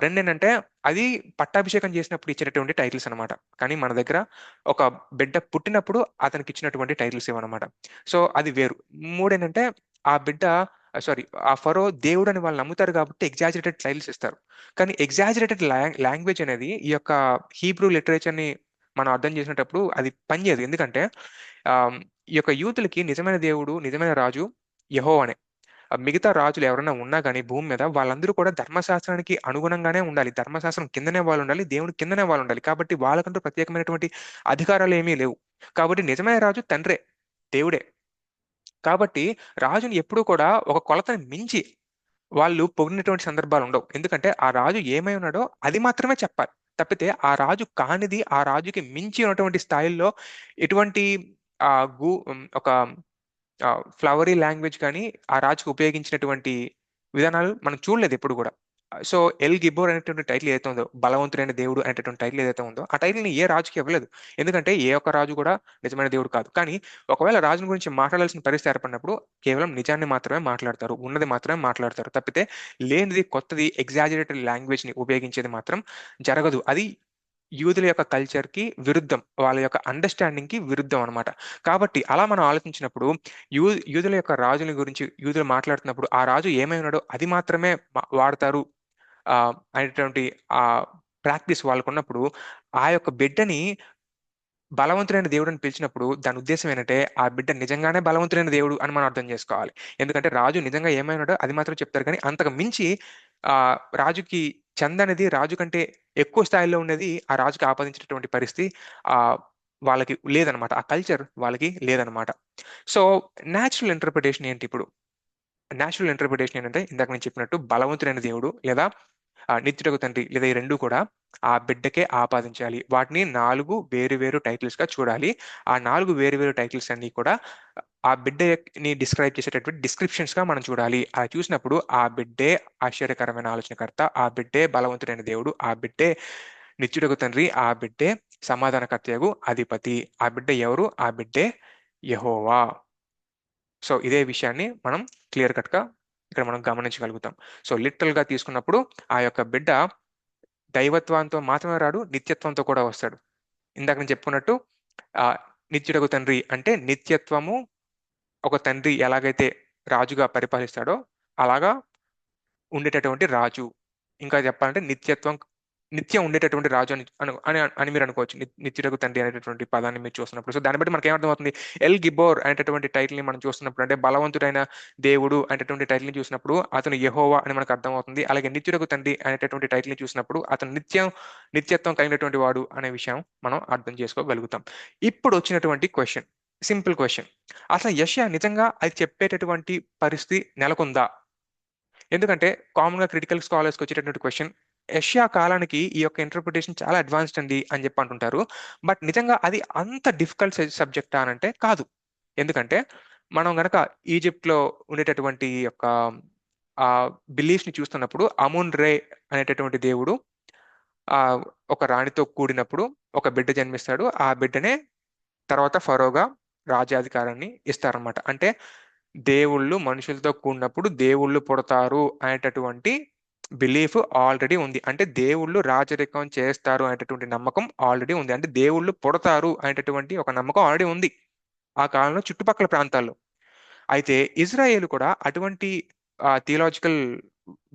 రెండేంటంటే, అది పట్టాభిషేకం చేసినప్పుడు ఇచ్చినటువంటి టైటిల్స్ అన్నమాట. కానీ మన దగ్గర ఒక బిడ్డ పుట్టినప్పుడు అతనికి ఇచ్చినటువంటి టైటిల్స్ ఇవన్నమాట. సో అది వేరు. మూడేంటంటే, ఆ బిడ్డ సారీ, ఆ ఫరో దేవుడు అని వాళ్ళు నమ్ముతారు కాబట్టి ఎగ్జాజరేటెడ్ టైటిల్స్ ఇస్తారు. కానీ ఎగ్జాజరేటెడ్ లాంగ్వేజ్ అనేది ఈ యొక్క హీబ్రూ లిటరేచర్ ని మనం అర్థం చేసినప్పుడు అది పనిచేయదు. ఎందుకంటే ఆ, ఈ యొక్క యూతులకి నిజమైన దేవుడు, నిజమైన రాజు యెహోవానే. మిగతా రాజులు ఎవరైనా ఉన్నా కానీ భూమి మీద, వాళ్ళందరూ కూడా ధర్మశాస్త్రానికి అనుగుణంగానే ఉండాలి. ధర్మశాస్త్రం కిందనే వాళ్ళు ఉండాలి, దేవుని కిందనే వాళ్ళు ఉండాలి. కాబట్టి వాళ్ళకంటూ ప్రత్యేకమైనటువంటి అధికారాలు ఏమీ లేవు. కాబట్టి నిజమైన రాజు తండ్రే, దేవుడే. కాబట్టి రాజుని ఎప్పుడూ కూడా ఒక కొలతని మించి వాళ్ళు పొగిడినటువంటి సందర్భాలు ఉండవు. ఎందుకంటే ఆ రాజు ఏమై ఉన్నాడో అది మాత్రమే చెప్పాలి. తప్పితే ఆ రాజు కానిది, ఆ రాజుకి మించి ఉన్నటువంటి స్థాయిల్లో ఎటువంటి ఒక ఫ్లవరీ లాంగ్వేజ్ కానీ ఆ రాజుకు ఉపయోగించినటువంటి విధానాలు మనం చూడలేదు ఎప్పుడు కూడా. సో ఎల్ గిబోర్ అనేటువంటి టైటిల్ ఏదైతే ఉందో, బలవంతుడైన దేవుడు అనేటువంటి టైటిల్ ఏదైతే ఉందో, ఆ టైటిల్ ని ఏ రాజుకి ఇవ్వలేదు. ఎందుకంటే ఏ ఒక్క రాజు కూడా నిజమైన దేవుడు కాదు. కానీ ఒకవేళ రాజుని గురించి మాట్లాడాల్సిన పరిస్థితి ఏర్పడినప్పుడు కేవలం నిజాన్ని మాత్రమే మాట్లాడతారు, ఉన్నది మాత్రమే మాట్లాడతారు. తప్పితే లేనిది, కొత్తది, ఎగ్జాజరేటెడ్ లాంగ్వేజ్ ని ఉపయోగించేది మాత్రం జరగదు. అది యూదుల యొక్క కల్చర్ కి విరుద్ధం, వాళ్ళ యొక్క అండర్స్టాండింగ్ కి విరుద్ధం అనమాట. కాబట్టి అలా మనం ఆలోచించినప్పుడు, యూదుల యొక్క రాజుల గురించి యూదులు మాట్లాడుతున్నప్పుడు ఆ రాజు ఏమై ఉన్నాడో అది మాత్రమే వాడతారు అనేటువంటి ఆ ప్రాక్టీస్ వాళ్ళకున్నప్పుడు, ఆ యొక్క బిడ్డని బలవంతుడైన దేవుడు అని పిలిచినప్పుడు దాని ఉద్దేశం ఏంటంటే, ఆ బిడ్డ నిజంగానే బలవంతుడైన దేవుడు అని మనం అర్థం చేసుకోవాలి. ఎందుకంటే రాజు నిజంగా ఏమైనాడో అది మాత్రం చెప్తారు. కానీ అంతకు మించి ఆ రాజుకి చెందనిది, రాజు కంటే ఎక్కువ స్థాయిలో ఉన్నది ఆ రాజుకి ఆపాదించినటువంటి పరిస్థితి ఆ వాళ్ళకి లేదనమాట. ఆ కల్చర్ వాళ్ళకి లేదనమాట. సో న్యాచురల్ ఇంటర్ప్రిటేషన్ ఏంటి ఇప్పుడు? న్యాచురల్ ఇంటర్ప్రిటేషన్ ఏంటంటే, ఇందాక నేను చెప్పినట్టు బలవంతుడైన దేవుడు లేదా నిత్యుడగు తండ్రి, లేదా ఈ రెండు కూడా ఆ బిడ్డకే ఆపాదించాలి. వాటిని 4 వేరు వేరు టైటిల్స్ గా చూడాలి. ఆ 4 వేరు వేరు టైటిల్స్ అన్ని కూడా ఆ బిడ్డని డిస్క్రైబ్ చేసేటటువంటి డిస్క్రిప్షన్స్ గా మనం చూడాలి. అలా చూసినప్పుడు ఆ బిడ్డే ఆశ్చర్యకరమైన ఆలోచనకర్త, ఆ బిడ్డే బలవంతుడైన దేవుడు, ఆ బిడ్డే నిత్యుడగు తండ్రి, ఆ బిడ్డే సమాధానకర్తయగు అధిపతి. ఆ బిడ్డ ఎవరు? ఆ బిడ్డే యెహోవా. సో ఇదే విషయాన్ని మనం క్లియర్ కట్ గా ఇక్కడ మనం గమనించగలుగుతాం. సో లిటరల్ గా తీసుకున్నప్పుడు ఆ యొక్క బిడ్డ దైవత్వంతో మాత్రమే రాడు, నిత్యత్వంతో కూడా వస్తాడు. ఇందాక నేను చెప్పుకున్నట్టు ఆ నిత్యుడగు తండ్రి అంటే నిత్యత్వము. ఒక తండ్రి ఎలాగైతే రాజుగా పరిపాలిస్తాడో అలాగా ఉండేటటువంటి రాజు. ఇంకా చెప్పాలంటే నిత్యత్వం, నిత్యం ఉండేటటువంటి రాజు అని అని అని అని మీరు అనుకోవచ్చు. నిత్యుడకు తండ్రి అనేటటువంటి పదాన్ని మీరు చూస్తున్నప్పుడు. సో దాన్ని బట్టి మనకి ఏమర్థమవుతుంది? ఎల్ గిబోర్ అనేటటువంటి టైటిల్ ని మనం చూస్తున్నప్పుడు, అంటే బలవంతుడైన దేవుడు అనేటటువంటి టైటిల్ ని చూసినప్పుడు అతను యెహోవా అని మనకు అర్థమవుతుంది. అలాగే నిత్యుడకు తండ్రి అనేటటువంటి టైటిల్ ని చూసినప్పుడు అతను నిత్యత్వం కలిగినటువంటి వాడు అనే విషయం మనం అర్థం చేసుకోగలుగుతాం. ఇప్పుడు వచ్చినటువంటి క్వశ్చన్, సింపుల్ క్వశ్చన్. అసలు యెషయా నిజంగా అది చెప్పేటటువంటి పరిస్థితి నెలకొందా? ఎందుకంటే కామన్ గా క్రిటికల్ స్కాలర్స్కి వచ్చేటటువంటి క్వశ్చన్, యెషయా కాలానికి ఈ యొక్క ఇంటర్ప్రిటేషన్ చాలా అడ్వాన్స్డ్ అండి అని చెప్పి అంటుంటారు. బట్ నిజంగా అది అంత డిఫికల్ట్ సబ్జెక్టా అని అంటే కాదు. ఎందుకంటే మనం గనక ఈజిప్ట్ లో ఉండేటటువంటి యొక్క ఆ బిలీఫ్స్ ని చూస్తున్నప్పుడు, అమున్ రే అనేటటువంటి దేవుడు ఆ ఒక రాణితో కూడినప్పుడు ఒక బిడ్డ జన్మిస్తాడు. ఆ బిడ్డనే తర్వాత ఫరోగా రాజ్యాధికారాన్ని ఇస్తారనమాట. అంటే దేవుళ్ళు మనుషులతో కూడినప్పుడు దేవుళ్ళు పుడతారు అనేటటువంటి బిలీఫ్ ఆల్రెడీ ఉంది. అంటే దేవుళ్ళు రాజరికం చేస్తారు అనేటటువంటి నమ్మకం ఆల్రెడీ ఉంది. అంటే దేవుళ్ళు పుడతారు అనేటటువంటి ఒక నమ్మకం ఆల్రెడీ ఉంది ఆ కాలంలో చుట్టుపక్కల ప్రాంతాల్లో. అయితే ఇజ్రాయేల్ కూడా అటువంటి థియలాజికల్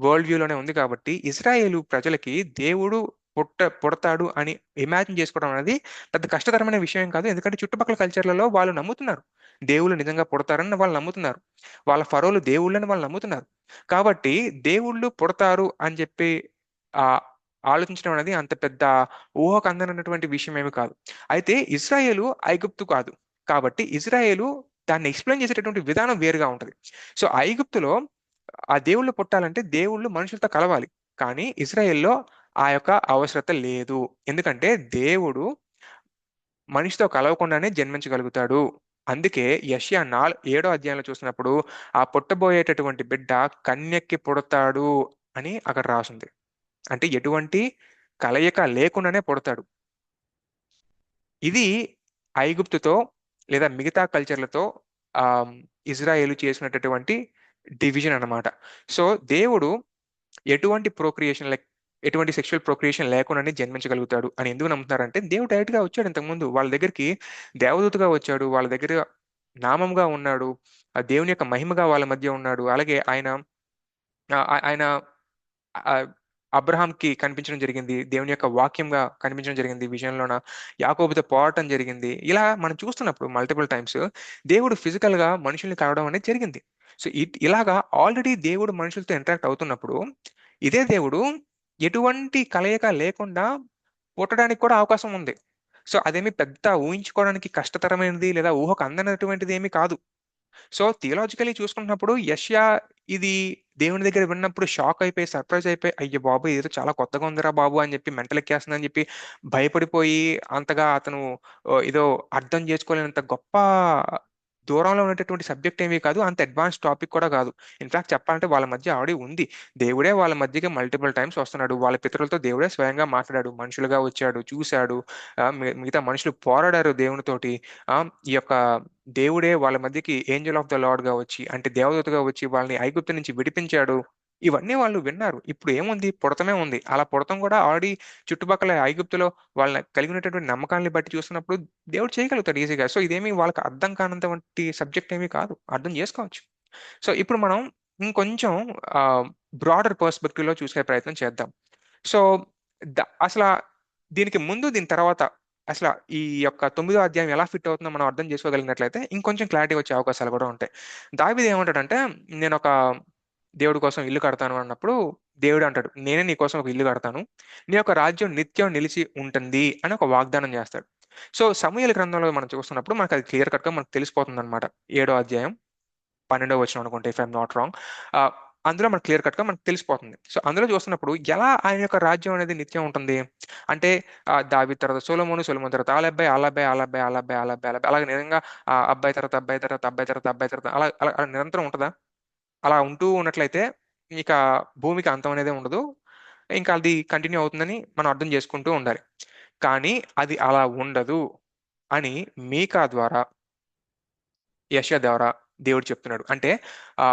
వరల్డ్ వ్యూలోనే ఉంది కాబట్టి, ఇజ్రాయేలు ప్రజలకి దేవుడు పుడతాడు అని ఇమాజిన్ చేసుకోవడం అనేది పెద్ద కష్టతరమైన విషయం కాదు. ఎందుకంటే చుట్టుపక్కల కల్చర్లలో వాళ్ళు నమ్ముతున్నారు, దేవుళ్ళు నిజంగా పుడతారని వాళ్ళు నమ్ముతున్నారు. వాళ్ళ ఫరోలు దేవుళ్ళని వాళ్ళు నమ్ముతున్నారు. కాబట్టి దేవుళ్ళు పుడతారు అని చెప్పి ఆ ఆలోచించడం అనేది అంత పెద్ద ఊహకు అందనటువంటి విషయం ఏమి కాదు. అయితే ఇజ్రాయేలు ఐగుప్తు కాదు. కాబట్టి ఇజ్రాయేలు దాన్ని ఎక్స్ప్లెయిన్ చేసేటటువంటి విధానం వేరుగా ఉంటది. సో ఐగుప్తులో ఆ దేవుళ్ళు పుట్టాలంటే దేవుళ్ళు మనుషులతో కలవాలి. కానీ ఇజ్రాయెల్లో ఆ యొక్క అవసరత లేదు. ఎందుకంటే దేవుడు మనిషితో కలవకుండానే జన్మించగలుగుతాడు. అందుకే యెషయా 7వ అధ్యాయంలో చూసినప్పుడు ఆ పుట్టబోయేటటువంటి బిడ్డ కన్యక్కి పుడతాడు అని అక్కడ రాసుంది. అంటే ఎటువంటి కలయిక లేకుండానే పుడతాడు. ఇది ఐగుప్తుతో లేదా మిగతా కల్చర్లతో ఆ ఇజ్రాయేలు చేసినటువంటి డివిజన్ అన్నమాట. సో దేవుడు ఎటువంటి ప్రోక్రియేషన్ లైక్ ఎటువంటి సెక్షువల్ ప్రోక్రియేషన్ లేకుండానే జన్మించగలుగుతాడు అని ఎందుకు నమ్ముతున్నారంటే, దేవుడు డైరెక్ట్ గా వచ్చాడు ఇంతకుముందు వాళ్ళ దగ్గరికి, దేవదూతగా వచ్చాడు వాళ్ళ దగ్గర, నామంగా ఉన్నాడు, ఆ దేవుని యొక్క మహిమగా వాళ్ళ మధ్య ఉన్నాడు. అలాగే ఆయన ఆయన ఆ, అబ్రహాంకి కనిపించడం జరిగింది, దేవుని యొక్క వాక్యంగా కనిపించడం జరిగింది విజయంలోన, యాకోబుతో పోరాటం జరిగింది. ఇలా మనం చూస్తున్నప్పుడు మల్టిపుల్ టైమ్స్ దేవుడు ఫిజికల్ గా మనుషుల్ని కలవడం అనేది జరిగింది. సో ఇలాగా ఆల్రెడీ దేవుడు మనుషులతో ఇంటరాక్ట్ అవుతున్నప్పుడు, ఇదే దేవుడు ఎటువంటి కలయిక లేకుండా పుట్టడానికి కూడా అవకాశం ఉంది. సో అదేమి పెద్ద ఊహించుకోవడానికి కష్టతరమైనది లేదా ఊహకు అందనటువంటిది ఏమీ కాదు. సో థియలాజికలీ చూసుకున్నప్పుడు యెషయా ఇది దేవుని దగ్గర విన్నప్పుడు షాక్ అయిపోయి, సర్ప్రైజ్ అయిపోయి, అయ్యో బాబు ఇదేదో చాలా కొత్తగా ఉందిరా బాబు అని చెప్పి, మెంటల్ ఎక్కేస్తుందని చెప్పి భయపడిపోయి, అంతగా అతను ఏదో అర్థం చేసుకోలేనంత గొప్ప దూరంలో ఉన్నటువంటి సబ్జెక్ట్ ఏమీ కాదు, అంత అడ్వాన్స్ టాపిక్ కూడా కాదు. ఇన్ఫాక్ట్ చెప్పాలంటే వాళ్ళ మధ్య ఆల్రెడీ ఉంది. దేవుడే వాళ్ళ మధ్యకి మల్టిపుల్ టైమ్స్ వస్తున్నాడు. వాళ్ళ పితరులతో దేవుడే స్వయంగా మాట్లాడాడు, మనుషులుగా వచ్చాడు, చూశాడు. మిగతా మనుషులు పోరాడారు దేవునితోటి. ఈ యొక్క దేవుడే వాళ్ళ మధ్యకి ఏంజల్ ఆఫ్ ద లార్డ్ గా వచ్చి, అంటే దేవదూతగా వచ్చి వాళ్ళని ఐగుప్తు నుంచి విడిపించాడు. ఇవన్నీ వాళ్ళు విన్నారు. ఇప్పుడు ఏముంది, పుడతమే ఉంది. అలా పుడతం కూడా ఆల్రెడీ చుట్టుపక్కల ఐగుప్తులో వాళ్ళ కలిగి ఉన్నటువంటి నమ్మకాన్ని బట్టి చూస్తున్నప్పుడు దేవుడు చేయగలుగుతాడు ఈజీగా. సో ఇదేమి వాళ్ళకి అర్థం కానంతవంటి సబ్జెక్ట్ ఏమీ కాదు, అర్థం చేసుకోవచ్చు. సో ఇప్పుడు మనం ఇంకొంచెం బ్రాడర్ పర్స్పెక్టివ్ లో చూసే ప్రయత్నం చేద్దాం. సో అసలు దీనికి ముందు దీని తర్వాత అసలు ఈ యొక్క 9వ అధ్యాయం ఎలా ఫిట్ అవుతుందో మనం అర్థం చేసుకోగలిగినట్లయితే ఇంకొంచెం క్లారిటీ వచ్చే అవకాశాలు కూడా ఉంటాయి. దావీదు ఏమంటాడంటే, నేను ఒక దేవుడి కోసం ఇల్లు కడతాను అన్నప్పుడు దేవుడు అంటాడు, నేనే నీ కోసం ఒక ఇల్లు కడతాను, నీ యొక్క రాజ్యం నిత్యం నిలిచి ఉంటుంది అని ఒక వాగ్దానం చేస్తాడు. సో సమూయేలు గ్రంథంలో మనం చూస్తున్నప్పుడు మనకు అది క్లియర్ కట్ గా మనకు తెలిసిపోతుంది అనమాట. 7వ అధ్యాయం 12వ వచనం అనుకుంటే, ఇఫ్ ఐఎమ్ నాట్ రాంగ్, అందులో మనకు క్లియర్ కట్ గా మనకు తెలిసిపోతుంది. సో అందులో చూస్తున్నప్పుడు ఎలా ఆయన యొక్క రాజ్యం అనేది నిత్యం ఉంటుంది అంటే, దావీదు తర్వాత సొలొమోను, సొలొమోను తర్వాత ఆల అబ్బాయి, ఆల అబ్బాయి, ఆల అబ్బాయి, ఆల అబ్బాయి, ఆల అబ్బాయి, ఆల అబ్బాయి, అలాగే నిజంగా అబ్బాయి తర్వాత అబ్బాయి తర్వాత అబ్బాయి తర్వాత అబ్బాయి తర్వాత అలా అలా అలా నిరంతరం ఉంటుందా? అలా ఉంటూ ఉన్నట్లయితే ఇక భూమికి అంతం అనేది ఉండదు. ఇంకా అది కంటిన్యూ అవుతుందని మనం అర్థం చేసుకుంటూ ఉండాలి. కానీ అది అలా ఉండదు అని మీకా ద్వారా, యెషయా ద్వారా దేవుడు చెప్తున్నాడు. అంటే ఆ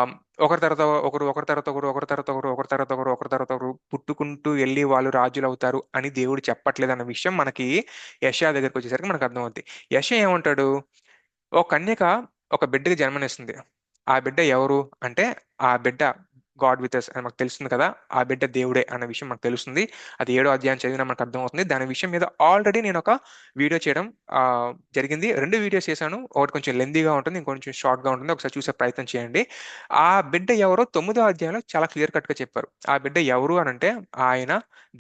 ఒకరి తర్వాత ఒకరు, ఒకరి తర్వాత ఒకరు, ఒకరి తర్వాత ఒకరు, ఒకరి తర్వాత ఒకరు, ఒకరి తర్వాత ఒకరు పుట్టుకుంటూ వెళ్ళి వాళ్ళు రాజులు అవుతారు అని దేవుడు చెప్పట్లేదు అన్న విషయం మనకి యెషయా దగ్గరికి వచ్చేసరికి మనకు అర్థమవుద్ది. యెషయా ఏమంటాడు, ఓ కన్యక ఒక బిడ్డకి జన్మనిస్తుంది. ఆ బిడ్డ ఎవరు అంటే, ఆ బిడ్డ గాడ్ విత్ అస్ అని మనకు తెలుస్తుంది కదా. ఆ బిడ్డ దేవుడే అన్న విషయం మనకు తెలుస్తుంది. అది 7వ అధ్యాయం చదివినా మనకు అర్థమవుతుంది. దాని విషయం మీద ఆల్రెడీ నేను ఒక వీడియో చేయడం ఆ, జరిగింది. 2 వీడియోస్ చేశాను. ఒకటి కొంచెం లెందీగా ఉంటుంది, ఇంకొంచెం షార్ట్గా ఉంటుంది. ఒకసారి చూసే ప్రయత్నం చేయండి. ఆ బిడ్డ ఎవరో 9వ అధ్యాయంలో చాలా క్లియర్ కట్ గా చెప్పారు. ఆ బిడ్డ ఎవరు అని అంటే ఆయన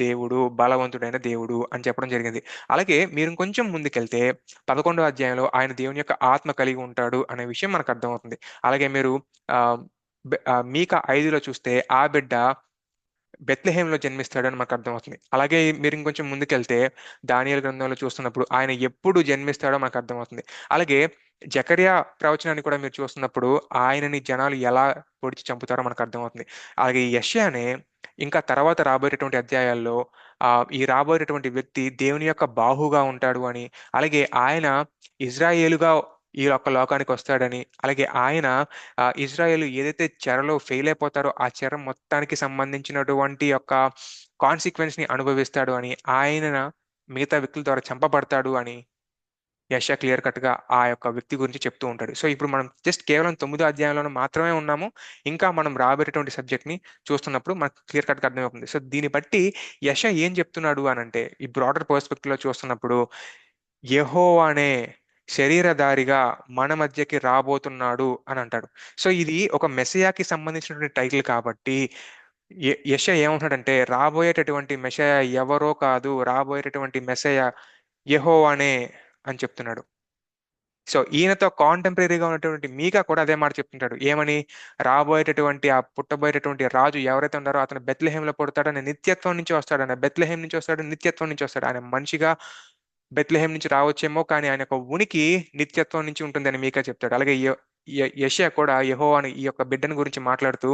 దేవుడు, బలవంతుడైన దేవుడు అని చెప్పడం జరిగింది. అలాగే మీరు ఇంకొంచెం ముందుకెళ్తే 11వ అధ్యాయంలో ఆయన దేవుని యొక్క ఆత్మ కలిగి ఉంటాడు అనే విషయం మనకు అర్థమవుతుంది. అలాగే మీరు ఆ మీకా 5లో చూస్తే ఆ బిడ్డ బెత్లెహేంలో జన్మిస్తాడని మనకు అర్థమవుతుంది. అలాగే మీరు ఇంకొంచెం ముందుకెళ్తే దానియేలు గ్రంథంలో చూస్తున్నప్పుడు ఆయన ఎప్పుడు జన్మిస్తాడో మనకు అర్థమవుతుంది. అలాగే జకర్యా ప్రవచనాన్ని కూడా మీరు చూస్తున్నప్పుడు ఆయనని జనాలు ఎలా పొడిచి చంపుతారో మనకు అర్థమవుతుంది. అలాగే ఈ యెషయానే ఇంకా తర్వాత రాబోయేటటువంటి అధ్యాయాల్లో ఈ రాబోయేటటువంటి వ్యక్తి దేవుని యొక్క బాహుగా ఉంటాడు అని, అలాగే ఆయన ఇజ్రాయేలుగా ఈ యొక్క లోకానికి వస్తాడని, అలాగే ఆయన ఇజ్రాయెల్ ఏదైతే చెరలో ఫెయిల్ అయిపోతారో ఆ చెర మొత్తానికి సంబంధించినటువంటి యొక్క కాన్సిక్వెన్స్ ని అనుభవిస్తాడు అని, ఆయన మిగతా వ్యక్తుల ద్వారా చంపబడతాడు అని యెషయా క్లియర్ కట్ గా ఆ యొక్క వ్యక్తి గురించి చెప్తూ ఉంటాడు. సో ఇప్పుడు మనం జస్ట్ కేవలం 9వ అధ్యాయంలో మాత్రమే ఉన్నాము. ఇంకా మనం రాబోయేటువంటి సబ్జెక్ట్ ని చూస్తున్నప్పుడు మనకు క్లియర్ కట్ గా అర్థమవుతుంది. సో దీన్ని బట్టి యెషయా ఏం చెప్తున్నాడు అని అంటే, ఈ బ్రాడర్ పర్స్పెక్టివ్ లో చూస్తున్నప్పుడు యెహోవానే శరీరధారిగా మన మధ్యకి రాబోతున్నాడు అని అంటాడు. సో ఇది ఒక మెస్సియాకి సంబంధించినటువంటి టైటిల్ కాబట్టి యెషయా ఏమంటున్నాడంటే రాబోయేటటువంటి మెస్సయ ఎవరో కాదు, రాబోయేటటువంటి మెస్సయ యెహోవానే అని చెప్తున్నాడు. సో ఈయనతో కాంటెంపరీగా ఉన్నటువంటి మీకా కూడా అదే మాట చెప్తుంటాడు. ఏమని? రాబోయేటటువంటి ఆ పుట్టబోయేటటువంటి రాజు ఎవరైతే ఉన్నారో అతను బెత్లెహేంలో పుడతాడు, ఆయన నిత్యత్వం నుంచి వస్తాడు, ఆయన బెత్లెహేం నుంచి వస్తాడు, నిత్యత్వం నుంచి వస్తాడు. ఆయన మనిషిగా బెత్లెహేం నుంచి రావచ్చేమో, కానీ ఆయన యొక్క ఉనికి నిత్యత్వం నుంచి ఉంటుందని మీకా చెప్తాడు. అలాగే యెషయా కూడా యెహోవాని ఈ యొక్క బిడ్డను గురించి మాట్లాడుతూ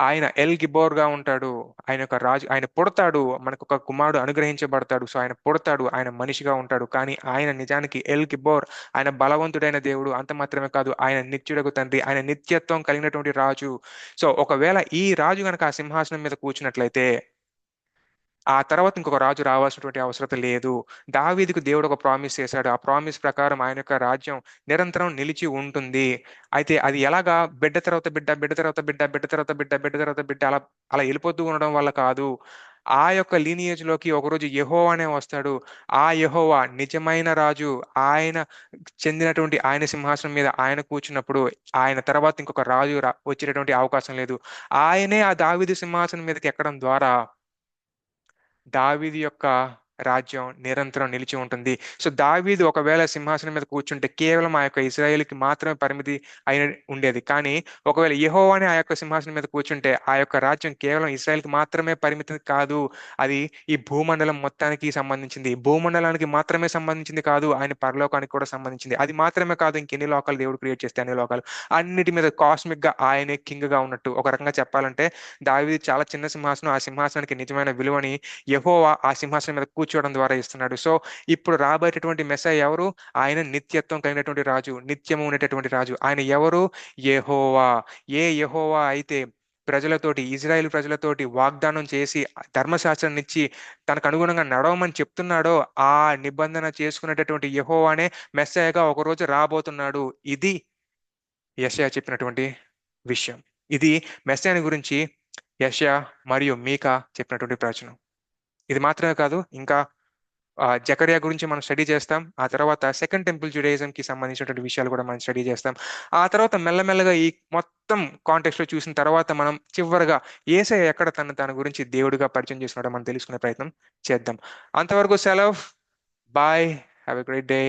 ఆయన ఎల్ గిబోర్ గా ఉంటాడు, ఆయన యొక్క రాజు, ఆయన పుడతాడు, మనకు ఒక కుమారుడు అనుగ్రహించబడతాడు. సో ఆయన పుడతాడు, ఆయన మనిషిగా ఉంటాడు, కానీ ఆయన నిజానికి ఎల్ గిబోర్, ఆయన బలవంతుడైన దేవుడు. అంత మాత్రమే కాదు, ఆయన నిత్యుడకు తండ్రి, ఆయన నిత్యత్వం కలిగినటువంటి రాజు. సో ఒకవేళ ఈ రాజు గనక ఆ సింహాసనం మీద కూర్చున్నట్లయితే ఆ తర్వాత ఇంకొక రాజు రావాల్సినటువంటి అవసరం లేదు. దావీదుకు దేవుడు ఒక ప్రామిస్ చేశాడు. ఆ ప్రామిస్ ప్రకారం ఆయన యొక్క రాజ్యం నిరంతరం నిలిచి ఉంటుంది. అయితే అది ఎలాగా? బిడ్డ తర్వాత బిడ్డ, బిడ్డ తర్వాత బిడ్డ, బిడ్డ తర్వాత బిడ్డ, బిడ్డ తర్వాత బిడ్డ, అలా అలా వెళ్ళిపోతూ ఉండడం వల్ల కాదు. ఆ యొక్క లీనియేజ్ లోకి ఒకరోజు యెహోవానే వస్తాడు. ఆ యెహోవా నిజమైన రాజు. ఆయన చెందినటువంటి ఆయన సింహాసనం మీద ఆయన కూర్చున్నప్పుడు ఆయన తర్వాత ఇంకొక రాజు వచ్చేటటువంటి అవకాశం లేదు. ఆయనే ఆ దావీదు సింహాసనం మీదకి ఎక్కడం ద్వారా దావీదు యొక్క రాజ్యం నిరంతరం నిలిచి ఉంటుంది. సో దావీదు ఒకవేళ సింహాసనం మీద కూర్చుంటే కేవలం ఆ యొక్క ఇశ్రాయేలుకి మాత్రమే పరిమితి అయిన ఉండేది. కానీ ఒకవేళ యెహోవానే ఆ యొక్క సింహాసనం మీద కూర్చుంటే ఆ యొక్క రాజ్యం కేవలం ఇశ్రాయేల్కి మాత్రమే పరిమితి కాదు. అది ఈ భూమండలం మొత్తానికి సంబంధించింది. భూమండలానికి మాత్రమే సంబంధించింది కాదు, ఆయన పరలోకానికి కూడా సంబంధించింది. అది మాత్రమే కాదు, ఇంకెన్ని లోకాలు దేవుడు క్రియేట్ చేస్తే అన్ని లోకాలు, అన్నిటి మీద కాస్మిక్ గా ఆయనే కింగ్ గా ఉన్నట్టు. ఒక రకంగా చెప్పాలంటే దావీదు చాలా చిన్న సింహాసనం, ఆ సింహాసనానికి నిజమైన విలువని యెహోవా ఆ సింహాసనం మీద కూర్చోవడం ద్వారా ఇస్తున్నాడు. సో ఇప్పుడు రాబోయేటటువంటి మెస్సయ్య ఎవరు? ఆయన నిత్యత్వం కలిగినటువంటి రాజు, నిత్యము ఉండేటటువంటి రాజు. ఆయన ఎవరు? యెహోవా. ఏ యెహోవా అయితే ప్రజలతోటి, ఇజ్రాయెల్ ప్రజలతోటి వాగ్దానం చేసి ధర్మశాస్త్రాన్ని ఇచ్చి తనకు అనుగుణంగా నడవమని చెప్తున్నాడో ఆ నిబంధన చేసుకునేటటువంటి యెహోవానే మెస్సయ్యగా ఒకరోజు రాబోతున్నాడు. ఇది యెషయా చెప్పినటువంటి విషయం. ఇది మెస్సయ్యని గురించి యెషయా మరియు మీకా చెప్పినటువంటి ప్రవచనం. ఇది మాత్రమే కాదు, ఇంకా జకర్యా గురించి మనం స్టడీ చేస్తాం. ఆ తర్వాత సెకండ్ టెంపుల్ జుడాయిజం కి సంబంధించినటువంటి విషయాలు కూడా మనం స్టడీ చేస్తాం. ఆ తర్వాత మెల్లమెల్లగా ఈ మొత్తం కాంటెక్స్ట్ లో చూసిన తర్వాత మనం చివరగా యేసయ్య ఎక్కడ తన గురించి దేవుడిగా పరిచయం చేస్తున్నాడో మనం తెలుసుకునే ప్రయత్నం చేద్దాం. అంతవరకు సెలవు. Bye. Have a great day.